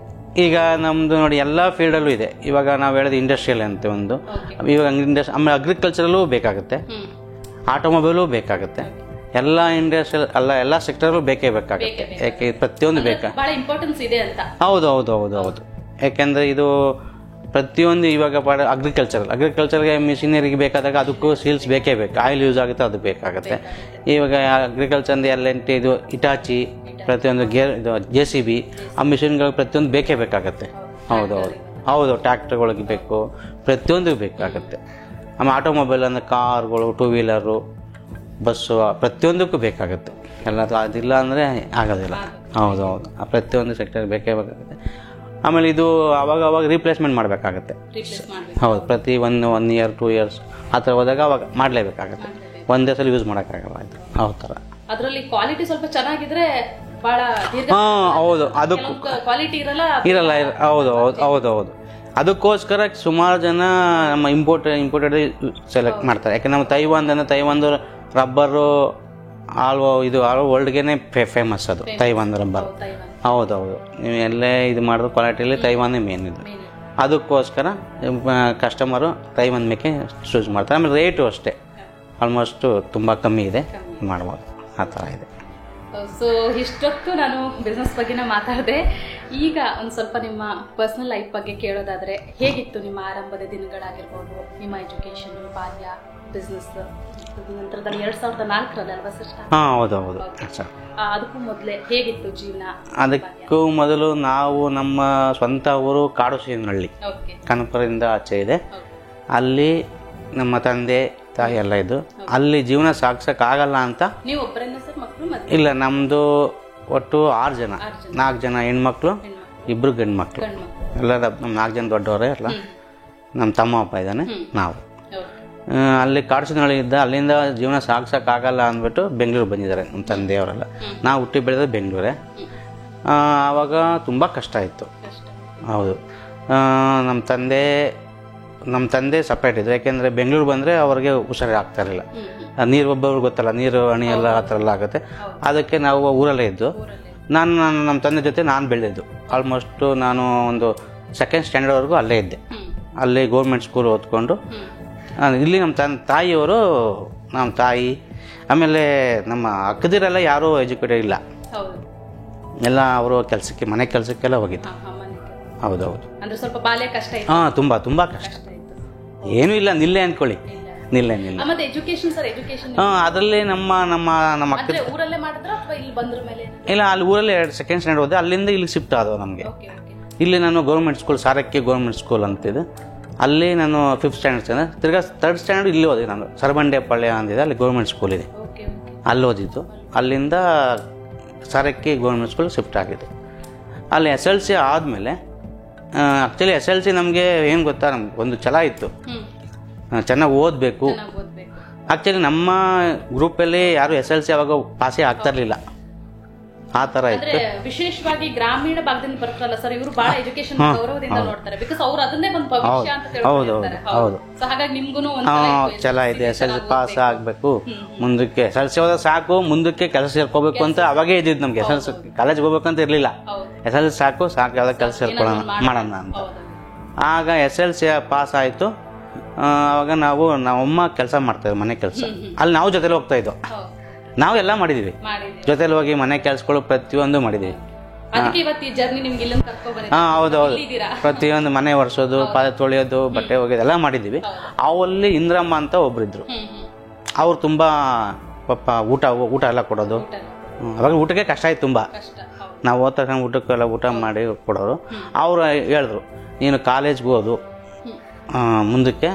ಈಗ ನಮ್ಮದು ನೋಡಿ ಎಲ್ಲ ಫೀಲ್ಡಲ್ಲೂ ಇದೆ. ಇವಾಗ ನಾವು ಹೇಳೋದು ಇಂಡಸ್ಟ್ರಿಯಲ್ ಅಂತ ಒಂದು, ಇವಾಗ ಆಮೇಲೆ ಅಗ್ರಿಕಲ್ಚರಲ್ಲೂ ಬೇಕಾಗುತ್ತೆ, ಆಟೋಮೊಬೈಲು ಬೇಕಾಗುತ್ತೆ, ಎಲ್ಲ ಇಂಡಸ್ಟ್ರಿಯಲ್ ಎಲ್ಲ ಸೆಕ್ಟರ್ಲ್ಲೂ ಬೇಕಾಗುತ್ತೆ. ಯಾಕೆ ಪ್ರತಿಯೊಂದು ಬೇಕಾ ಇಂಪಾರ್ಟೆನ್ಸ್ ಇದೆ ಅಂತ. ಹೌದು. ಯಾಕೆಂದರೆ ಇದು ಪ್ರತಿಯೊಂದು ಇವಾಗ ಅಗ್ರಿಕಲ್ಚರ್ಗೆ ಮಿಷಿನರಿಗೆ ಬೇಕಾದಾಗ ಅದಕ್ಕೂ ಸೀಲ್ಸ್ ಬೇಕೇ ಬೇಕು. ಆಯಿಲ್ ಯೂಸ್ ಆಗುತ್ತೆ, ಅದು ಬೇಕಾಗುತ್ತೆ. ಇವಾಗ ಅಗ್ರಿಕಲ್ಚರ್ ಇದು ಇಟಾಚಿ ಪ್ರತಿಯೊಂದು ಇದು JCB ಆ ಮಿಷಿನ್ಗಳು ಪ್ರತಿಯೊಂದು ಬೇಕಾಗುತ್ತೆ. ಹೌದು ಟ್ರ್ಯಾಕ್ಟರ್ಗಳಿಗೆ ಬೇಕು, ಪ್ರತಿಯೊಂದು ಬೇಕಾಗುತ್ತೆ. ಆಮೇಲೆ ಆಟೋಮೊಬೈಲ್ ಅಂದರೆ ಕಾರ್ಗಳು, 2 ವೀಲರು, ಬಸ್ಸು ಪ್ರತಿಯೊಂದಕ್ಕೂ ಬೇಕಾಗುತ್ತೆ. ಎಲ್ಲ ಅದಿಲ್ಲ ಅಂದರೆ ಆಗೋದಿಲ್ಲ. ಹೌದು ಪ್ರತಿಯೊಂದು ಸೆಕ್ಟರ್ ಬೇಕಾಗುತ್ತೆ. ಆಮೇಲೆ ಇದು ಅವಾಗ ರೀಪ್ಲೇಸ್ಮೆಂಟ್ ಮಾಡಬೇಕಾಗತ್ತೆ. ಹೌದು, ಪ್ರತಿ 1 year 2 years ಆ ಥರ ಹೋದಾಗ ಅವಾಗ ಮಾಡಲೇಬೇಕಾಗತ್ತೆ. ಒಂದೇ ಸಲ ಯೂಸ್ ಮಾಡೋಕ್ಕಾಗಲ್ಲ. ಇದು ಆ ಥರ ಅದರಲ್ಲಿ ಕ್ವಾಲಿಟಿ ಸ್ವಲ್ಪ ಚೆನ್ನಾಗಿದ್ರೆ ಬಹಳ ಹೌದು, ಅದಕ್ಕೂ ಕ್ವಾಲಿಟಿ ಇರಲ್ಲ. ಹೌದು. ಅದಕ್ಕೋಸ್ಕರ ಸುಮಾರು ಜನ ನಮ್ಮ ಇಂಪೋರ್ಟೆಡ್ ಸೆಲೆಕ್ಟ್ ಮಾಡ್ತಾರೆ. ಯಾಕೆ ನಮ್ಮ ತೈವಾನ್ ರಬ್ಬರು ಆಲ್ ವರ್ಲ್ಡ್ಗೆನೆ ಫೇಮಸ್. ಅದು ತೈವಾನ್ ರಬ್ಬರ್. ಹೌದು. ನೀವು ಎಲ್ಲೇ ಇದು ಮಾಡಿದ್ರು ಕ್ವಾಲಿಟಿಯಲ್ಲಿ ತೈವಾನೇ ಮೇನ್ ಇದು. ಅದಕ್ಕೋಸ್ಕರ ಕಸ್ಟಮರು ತೈವಾನ್ ಮೇಕೆ ಚೂಸ್ ಮಾಡ್ತಾರೆ. ಆಮೇಲೆ ರೇಟು ಅಷ್ಟೇ ಆಲ್ಮೋಸ್ಟ್ ತುಂಬ ಕಮ್ಮಿ ಇದೆ, ಮಾಡ್ಬೋದು. ಆ ಥರ ಇದೆ. ಸೊ ಇಷ್ಟೊತ್ತು ನಾನು ಬಿಸ್ನೆಸ್ ಬಗ್ಗೆನೇ ಮಾತಾಡಿದೆ. ಈಗ ಒಂದು ಸ್ವಲ್ಪ ನಿಮ್ಮ ಪರ್ಸನಲ್ ಲೈಫ್ ಬಗ್ಗೆ ಕೇಳೋದಾದರೆ, ಹೇಗಿತ್ತು ನಿಮ್ಮ ಆರಂಭದ ದಿನಗಳಾಗಿರ್ಬೋದು, ನಿಮ್ಮ ಎಜುಕೇಷನ್, ಬಾಲ್ಯ, ಬಿಸ್ನೆಸ್ ನಂತರದಲ್ಲಿ 2004ರಲ್ಲಿ ಅಲ್ವಾ ಸರ್? ಹೌದು. ಅದಕ್ಕೂ ಮೊದಲೇ ಹೇಗಿತ್ತು ಜೀವನ? ಅದಕ್ಕೂ ಮೊದಲು ನಾವು ನಮ್ಮ ಸ್ವಂತ ಊರು ಕಾಡುಸೀನಹಳ್ಳಿ, ಕನಕಪುರದಿಂದ ಆಚೆ ಇದೆ. ಅಲ್ಲಿ ನಮ್ಮ ತಂದೆ ತಾಯಿ ಎಲ್ಲ ಇದ್ದು, ಅಲ್ಲಿ ಜೀವನ ಸಾಗಿಸೋಕ್ಕಾಗಲ್ಲ ಅಂತ. ನೀವು ಒಬ್ಬರನ್ನ ಸರ್ ಮಕ್ಕಳು? ಇಲ್ಲ, ನಮ್ಮದು ಒಟ್ಟು 6 ಜನ. 4 ಜನ ಹೆಣ್ಮಕ್ಳು, 2 ಗಂಡು ಮಕ್ಕಳು. ಎಲ್ಲ ನಮ್ಮ 4 ಜನ ದೊಡ್ಡವರೇ ಎಲ್ಲ. ನಮ್ಮ ತಮ್ಮ ಒಬ್ಬ ಇದ್ದಾನೆ. ನಾವು ಅಲ್ಲಿ ಕಾಡುಸೀನಹಳ್ಳಿ ಇದ್ದ, ಅಲ್ಲಿಂದ ಜೀವನ ಸಾಗಿಸೋಕ್ಕಾಗಲ್ಲ ಅಂದ್ಬಿಟ್ಟು ಬೆಂಗಳೂರು ಬಂದಿದ್ದಾರೆ ನಮ್ಮ ತಂದೆಯವರೆಲ್ಲ. ನಾವು ಹುಟ್ಟಿ ಬೆಳೆದ ಬೆಂಗಳೂರೇ. ಆವಾಗ ತುಂಬ ಕಷ್ಟ ಇತ್ತು. ಹೌದು. ನಮ್ಮ ತಂದೆ ಸಪ್ರೇಟ್ ಇದ್ರು. ಯಾಕೆಂದರೆ ಬೆಂಗಳೂರು ಬಂದರೆ ಅವ್ರಿಗೆ ಹುಷಾರಿ ಆಗ್ತಾ ಇರಲಿಲ್ಲ. ನೀರು ಒಬ್ಬರು ಗೊತ್ತಲ್ಲ, ನೀರು ಹಣಿ ಎಲ್ಲ ಆ ಥರ ಎಲ್ಲ ಆಗುತ್ತೆ. ಅದಕ್ಕೆ ನಾವು ಊರಲ್ಲೇ ಇದ್ದು. ನಮ್ಮ ತಂದೆ ಜೊತೆ ನಾನು ಬೆಳೆದಿದ್ದು. ಆಲ್ಮೋಸ್ಟು ನಾನು ಒಂದು 2nd standardವರೆಗೂ ಅಲ್ಲೇ ಇದ್ದೆ. ಅಲ್ಲೇ ಗೌರ್ಮೆಂಟ್ ಸ್ಕೂಲ್ ಓದ್ಕೊಂಡು ಇಲ್ಲಿ ನಮ್ಮ ತಾಯಿಯವರು, ನಮ್ಮ ತಾಯಿ ಆಮೇಲೆ ನಮ್ಮ ಅಕ್ಕದಿರೆಲ್ಲ ಯಾರೂ ಎಜುಕೇಟೆಡ್ ಇಲ್ಲ. ಎಲ್ಲ ಅವರು ಕೆಲಸಕ್ಕೆ, ಮನೆ ಕೆಲಸಕ್ಕೆಲ್ಲ ಹೋಗಿದ್ದು. ಹೌದೌದು. ತುಂಬ ಕಷ್ಟ. ಏನೂ ಇಲ್ಲ, ನಿಲ್ಲೆ ಅಂದ್ಕೊಳ್ಳಿ. ನಿಲ್ಲೆ. ಅದರಲ್ಲಿ ನಮ್ಮ ಅಕ್ಕ ಇಲ್ಲ, ಅಲ್ಲಿ ಊರಲ್ಲಿ 2nd standard ಹೋದೆ. ಅಲ್ಲಿಂದ ಇಲ್ಲಿಗೆ ಶಿಫ್ಟ್ ಆದವು ನಮಗೆ. ಇಲ್ಲಿ ನಾನು ಗೌರ್ಮೆಂಟ್ ಸ್ಕೂಲ್, ಸಾರಕ್ಕಿ ಗೌರ್ಮೆಂಟ್ ಸ್ಕೂಲ್ ಅಂತಿದ್ದು, ಅಲ್ಲಿ ನಾನು 5th standard ತಿರ್ಗಾ 3rd standard ಇಲ್ಲಿ ಓದಿದೆ ನಾನು. ಸರಬಂಡೆಪಾಳ್ಯ ಅಂದಿದೆ, ಅಲ್ಲಿ ಗೌರ್ಮೆಂಟ್ ಸ್ಕೂಲ್ ಇದೆ, ಅಲ್ಲಿ ಓದಿದ್ದು. ಅಲ್ಲಿಂದ ಸಾರಕ್ಕಿ ಗೌರ್ಮೆಂಟ್ ಸ್ಕೂಲ್ ಶಿಫ್ಟ್ ಆಗಿದ್ದು. ಅಲ್ಲಿ SLC ಆದಮೇಲೆ ಆ್ಯಕ್ಚುಲಿ SLC ನಮಗೆ ಏನು ಗೊತ್ತಾ, ನಮ್ಗೆ ಒಂದು ಛಲ ಇತ್ತು, ಚೆನ್ನಾಗಿ ಓದಬೇಕು. ಆ್ಯಕ್ಚುಲಿ ನಮ್ಮ ಗ್ರೂಪಲ್ಲಿ ಯಾರು SLC ಅವಾಗ ಪಾಸೇ ಆಗ್ತಾ ಇರಲಿಲ್ಲ. ಆ ಥರ ಇತ್ತು. ವಿಶೇಷವಾಗಿ ಗ್ರಾಮೀಣ ಭಾಗದಿಂದ ಬರ್ತಾರಲ್ಲ ಸರ್, ಇವರು ಬಹಳ ಎಜುಕೇಶನ್ ಗೌರವದಿಂದ ನೋಡ್ತಾರೆ. ಬಿಕಾಸ್ ಅವರು ಅದನ್ನೇ ಒಂದು ಭವಿಷ್ಯ ಅಂತ ತಿಳ್ಕೊಂಡಿರ್ತಾರೆ. ಸೊ ಹಾಗಾಗಿ ನಿಮ್ಗೂ ಛಲ ಇದೆ, SLC ಪಾಸ್ ಆಗಬೇಕು, ಮುಂದಕ್ಕೆ SLC ಹೋದ್ರೆ ಸಾಕು, ಮುಂದಕ್ಕೆ ಕೆಲಸ ಸೇರ್ಕೋಬೇಕು ಅಂತ ಅವಾಗೇ ಇದ್ದಿದ್ದು ನಮ್ಗೆ. SLC ಕಾಲೇಜ್ಗೆ ಹೋಗ್ಬೇಕಂತ ಇರಲಿಲ್ಲ. SLC ಸಾಕು ಯಾವ್ದು ಕೆಲಸ ಸೇರ್ಕೊಳ್ಳೋಣ ಮಾಡೋಣ ಅಂತ. ಆಗ SLC ಪಾಸ್ ಆಯಿತು. ಆವಾಗ ನಮ್ಮಮ್ಮ ಕೆಲಸ ಮಾಡ್ತಾಯಿದ್ರು, ಮನೆ ಕೆಲಸ. ಅಲ್ಲಿ ನಾವು ಜೊತೆಲಿ ಹೋಗ್ತಾ ಇದ್ದೋ. ನಾವೆಲ್ಲ ಮಾಡಿದ್ದೀವಿ, ಮಾಡಿದ್ದೀವಿ. ಜೊತೆಲಿ ಹೋಗಿ ಮನೆ ಕೆಲಸಗಳು ಪ್ರತಿಯೊಂದು ಮಾಡಿದ್ದೀವಿ. ಅದಕ್ಕೆ ಇವತ್ತು ಈ ಜರ್ನಿ ನಿಮ್ಗೆ ಇಲ್ಲಿಂದ ಕರ್ಕೊಂಡ್ ಬಂದಿದ್ದೀವಿ. ಹಾಂ ಹೌದು ಹೌದು, ಇಲ್ಲಿದ್ದೀರಾ? ಪ್ರತಿಯೊಂದು ಮನೆ ಒರೆಸೋದು, ಪಾದ ತೊಳೆಯೋದು, ಬಟ್ಟೆ ಒಗೆಯೋದು ಎಲ್ಲ ಮಾಡಿದ್ದೀವಿ. ಅವಲ್ಲಿ ಇಂದ್ರಮ್ಮ ಅಂತ ಒಬ್ಬರಿದ್ರು. ಅವ್ರು ತುಂಬ ಪಾಪ ಊಟ ಎಲ್ಲ ಕೊಡೋದು. ಅವಾಗ ಊಟಕ್ಕೆ ಕಷ್ಟ ಆಯ್ತು ತುಂಬ. ಕಷ್ಟ. ಹೌದು. ನಾವು ಓದ್ ತಗೊಂಡು ಊಟಕ್ಕೆಲ್ಲ ಊಟ ಮಾಡಿ ಕೊಡೋರು. ಅವರು ಹೇಳಿದ್ರು, ನೀನು ಕಾಲೇಜ್ಗೆ ಹೋದು ಮುಂದಕ್ಕೆ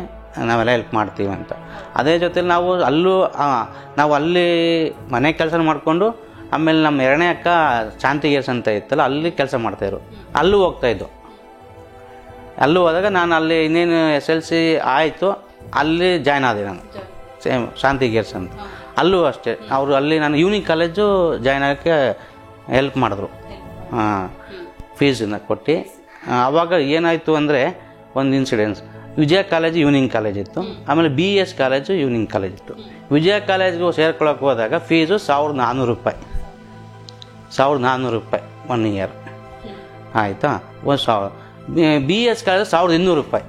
ನಾವೆಲ್ಲ ಹೆಲ್ಪ್ ಮಾಡ್ತೀವಿ ಅಂತ. ಅದೇ ಜೊತೆಲಿ ನಾವು ಅಲ್ಲಿ ಮನೆ ಕೆಲಸ ಮಾಡಿಕೊಂಡು ಆಮೇಲೆ ನಮ್ಮ ಎರಡನೇ ಅಕ್ಕ ಶಾಂತಿ ಗೇರ್ಸ್ ಅಂತ ಇತ್ತಲ್ಲ, ಅಲ್ಲಿ ಕೆಲಸ ಮಾಡ್ತಾಯಿದ್ರು. ಅಲ್ಲೂ ಹೋಗ್ತಾಯಿದ್ದು. ಅಲ್ಲೂ ಹೋದಾಗ ನಾನು ಅಲ್ಲಿ ಇನ್ನೇನು SLC ಆಯಿತು, ಅಲ್ಲಿ ಜಾಯ್ನ್ ಆದೆ ನಾನು, ಸೇಮ್ ಶಾಂತಿ ಗೇರ್ಸ್ ಅಂತ. ಅಲ್ಲೂ ಅಷ್ಟೇ, ಅವರು ಅಲ್ಲಿ ನಾನು ಈವ್ನಿಂಗ್ ಕಾಲೇಜು ಜಾಯ್ನ್ ಆಗೋಕ್ಕೆ ಹೆಲ್ಪ್ ಮಾಡಿದ್ರು. ಫೀಸನ್ನ ಕೊಟ್ಟು. ಆವಾಗ ಏನಾಯಿತು ಅಂದರೆ ಒಂದು ಇನ್ಸಿಡೆನ್ಸ್, ವಿಜಯ ಕಾಲೇಜು ಈವ್ನಿಂಗ್ ಕಾಲೇಜ್ ಇತ್ತು, ಆಮೇಲೆ BS ಕಾಲೇಜು ಈವ್ನಿಂಗ್ ಕಾಲೇಜ್ ಇತ್ತು. ವಿಜಯ ಕಾಲೇಜ್ಗೆ ಸೇರ್ಕೊಳ್ಳೋಕೆ ಹೋದಾಗ ಫೀಸು ₹1400, ₹1400 1 ಇಯರ್ ಆಯಿತಾ. BS college ₹1200.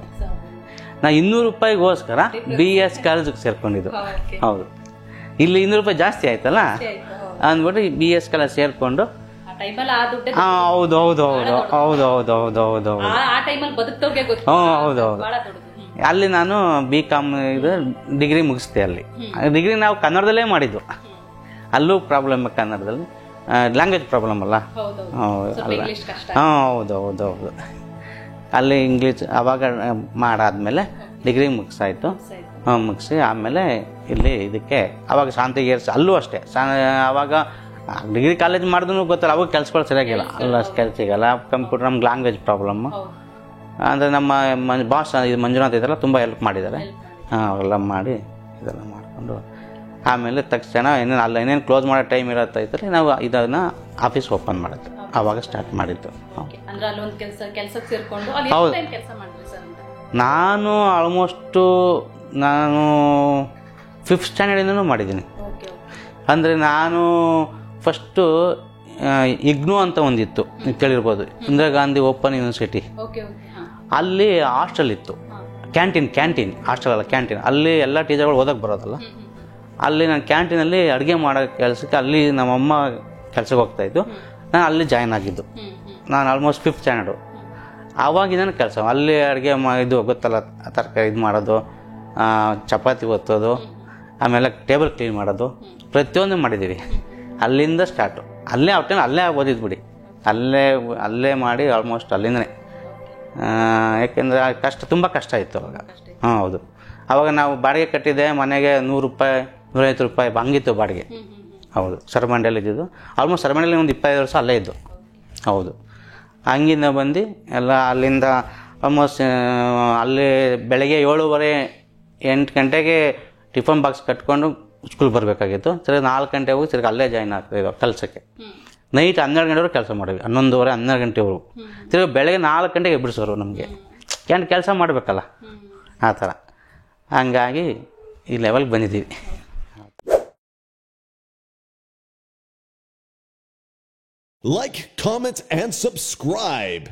ನಾ ₹200ಗೋಸ್ಕರ BS ಕಾಲೇಜಿಗೆ ಸೇರ್ಕೊಂಡಿದ್ದು. ಹೌದು, ಇಲ್ಲಿ ₹200 ಜಾಸ್ತಿ ಆಯ್ತಲ್ಲ ಅಂದ್ಬಿಟ್ಟು BS ಕಾಲೇಜ್ ಸೇರಿಕೊಂಡು. ಹೌದು ಹೌದು ಹೌದು ಹೌದು ಹೌದು ಹೌದು ಹೌದು ಹೌದು ಹೌದು. ಅಲ್ಲಿ ನಾನು BCom ಇದು ಡಿಗ್ರಿ ಮುಗಿಸ್ದೆ. ಅಲ್ಲಿ ಡಿಗ್ರಿ ನಾವು ಕನ್ನಡದಲ್ಲೇ ಮಾಡಿದ್ದು. ಅಲ್ಲೂ ಪ್ರಾಬ್ಲಮ್ ಕನ್ನಡದಲ್ಲಿ, ಲ್ಯಾಂಗ್ವೇಜ್ ಪ್ರಾಬ್ಲಮ್ ಅಲ್ಲ. ಹೌದು ಹೌದು ಹೌದು. ಅಲ್ಲಿ ಇಂಗ್ಲೀಷ್ ಅವಾಗ ಮಾಡಾದ್ಮೇಲೆ ಡಿಗ್ರಿ ಮುಗಿಸಾಯ್ತು. ಮುಗಿಸಿ ಆಮೇಲೆ ಇಲ್ಲಿ ಇದಕ್ಕೆ ಅವಾಗ ಶಾಂತಿ ಗೇರ್ಸ್, ಅಲ್ಲೂ ಅಷ್ಟೇ. ಅವಾಗ ಡಿಗ್ರಿ ಕಾಲೇಜ್ ಮಾಡಿದ್ರು ಗೊತ್ತಲ್ಲ, ಅವಾಗ ಕೆಲ್ಸಗಳು ಸರಿಯಾಗಿಲ್ಲ, ಅಲ್ಲ ಕೆಲಸ ಸಿಗಲ್ಲ. ಕಂಪ್ಯೂಟರ್ ನಮ್ಗೆ ಲ್ಯಾಂಗ್ವೇಜ್ ಪ್ರಾಬ್ಲಮ್ಮು. ಅಂದರೆ ನಮ್ಮ ಬಾಸ್ ಇದು ಮಂಜುನಾಥ್ ಇದೆಲ್ಲ ತುಂಬ ಹೆಲ್ಪ್ ಮಾಡಿದ್ದಾರೆ. ಅವೆಲ್ಲ ಮಾಡಿ ಇದೆಲ್ಲ ಮಾಡಿಕೊಂಡು ಆಮೇಲೆ ತಕ್ಷಣ ಏನೇನು ಕ್ಲೋಸ್ ಮಾಡೋ ಟೈಮ್ ಇರತ್ತೈತಲ್ಲ, ನಾವು ಇದನ್ನು ಆಫೀಸ್ ಓಪನ್ ಮಾಡಿದ್ದು. ಆವಾಗ ಸ್ಟಾರ್ಟ್ ಮಾಡಿದ್ದು. ಹೌದು, ನಾನು ಆಲ್ಮೋಸ್ಟು 5th ಸ್ಟ್ಯಾಂಡರ್ಡಿಂದನೂ ಮಾಡಿದ್ದೀನಿ. ಅಂದರೆ ನಾನು ಫಸ್ಟು IGNOU ಅಂತ ಒಂದಿತ್ತು, ನೀವು ಕೇಳಿರ್ಬೋದು, ಇಂದಿರಾ ಗಾಂಧಿ ಓಪನ್ ಯೂನಿವರ್ಸಿಟಿ. ಅಲ್ಲಿ ಹಾಸ್ಟೆಲ್ ಇತ್ತು, ಕ್ಯಾಂಟೀನ್ ಹಾಸ್ಟೆಲ್ ಅಲ್ಲ, ಕ್ಯಾಂಟೀನ್. ಅಲ್ಲಿ ಎಲ್ಲ ಟೀಚರ್ಗಳು ಓದೋಕ್ಕೆ ಬರೋದಲ್ಲ. ಅಲ್ಲಿ ನಾನು ಕ್ಯಾಂಟೀನಲ್ಲಿ ಅಡುಗೆ ಮಾಡೋ ಕೆಲಸಕ್ಕೆ ಅಲ್ಲಿ ನಮ್ಮಮ್ಮ ಕೆಲಸಕ್ಕೆ ಹೋಗ್ತಾಯಿದ್ದು. ನಾನು ಅಲ್ಲಿ ಜಾಯ್ನ್ ಆಗಿದ್ದು. ನಾನು ಆಲ್ಮೋಸ್ಟ್ 5th ಸ್ಟ್ಯಾಂಡರ್ಡು. ಆವಾಗಿನ ಕೆಲಸ ಅಲ್ಲಿ ಅಡುಗೆ ಇದು ಗೊತ್ತಲ್ಲ, ತರಕಾರಿ ಇದು ಮಾಡೋದು, ಚಪಾತಿ ಒತ್ತೋದು, ಆಮೇಲೆ ಟೇಬಲ್ ಕ್ಲೀನ್ ಮಾಡೋದು, ಪ್ರತಿಯೊಂದು ಮಾಡಿದ್ದೀವಿ. ಅಲ್ಲಿಂದ ಸ್ಟಾರ್ಟು. ಅಲ್ಲೇ ಓದಿದ್ದು ಬಿಡಿ. ಅಲ್ಲೇ ಮಾಡಿ ಆಲ್ಮೋಸ್ಟ್ ಅಲ್ಲಿಂದನೇ. ಯಾಕೆಂದರೆ ತುಂಬ ಕಷ್ಟ ಇತ್ತು ಅವಾಗ. ಹೌದು. ಆವಾಗ ನಾವು ಬಾಡಿಗೆ ಕಟ್ಟಿದ್ದೆ ಮನೆಗೆ ₹100, ₹150 ಹಂಗಿತ್ತು ಬಾಡಿಗೆ. ಹೌದು, ಸರಮಂಡಿಯಲ್ಲಿ ಇದ್ದಿದ್ದು. ಆಲ್ಮೋಸ್ಟ್ ಸರಮಂಡಿಯಲ್ಲಿ ಒಂದು 25 ವರ್ಷ ಅಲ್ಲೇ ಇದ್ದು. ಹೌದು, ಹಂಗಿಂದ ಬಂದು ಎಲ್ಲ ಅಲ್ಲಿಂದ ಆಲ್ಮೋಸ್ಟ್ ಅಲ್ಲಿ ಬೆಳಗ್ಗೆ 7:30-8 ಗಂಟೆಗೆ ಟಿಫನ್ ಬಾಕ್ಸ್ ಕಟ್ಕೊಂಡು ಸ್ಕೂಲ್ ಬರಬೇಕಾಗಿತ್ತು. ತಿರ್ಗಿ 4 ಗಂಟೆಗೆ ಹೋಗಿ ತಿರ್ಗಿ ಅಲ್ಲೇ ಜಾಯ್ನ್ ಆಗ್ತಾಯಿದ್ದೋ ಕೆಲಸಕ್ಕೆ. ನೈಟ್ 12 ಗಂಟೆವರೆಗೂ ಕೆಲಸ ಮಾಡಿದ್ವಿ, 11:30-12 ಗಂಟೆವರೆಗೂ. ತಿರ್ಗಿ ಬೆಳಗ್ಗೆ 4 ಗಂಟೆಗೆ ಎಬ್ಬಿಸೋರು ನಮಗೆ, ಕೆಲಸ ಮಾಡಬೇಕಲ್ಲ, ಆ ಥರ. ಹಂಗಾಗಿ ಈ ಲೆವೆಲ್ಗೆ ಬಂದಿದ್ದೀವಿ. Like, comment, and subscribe.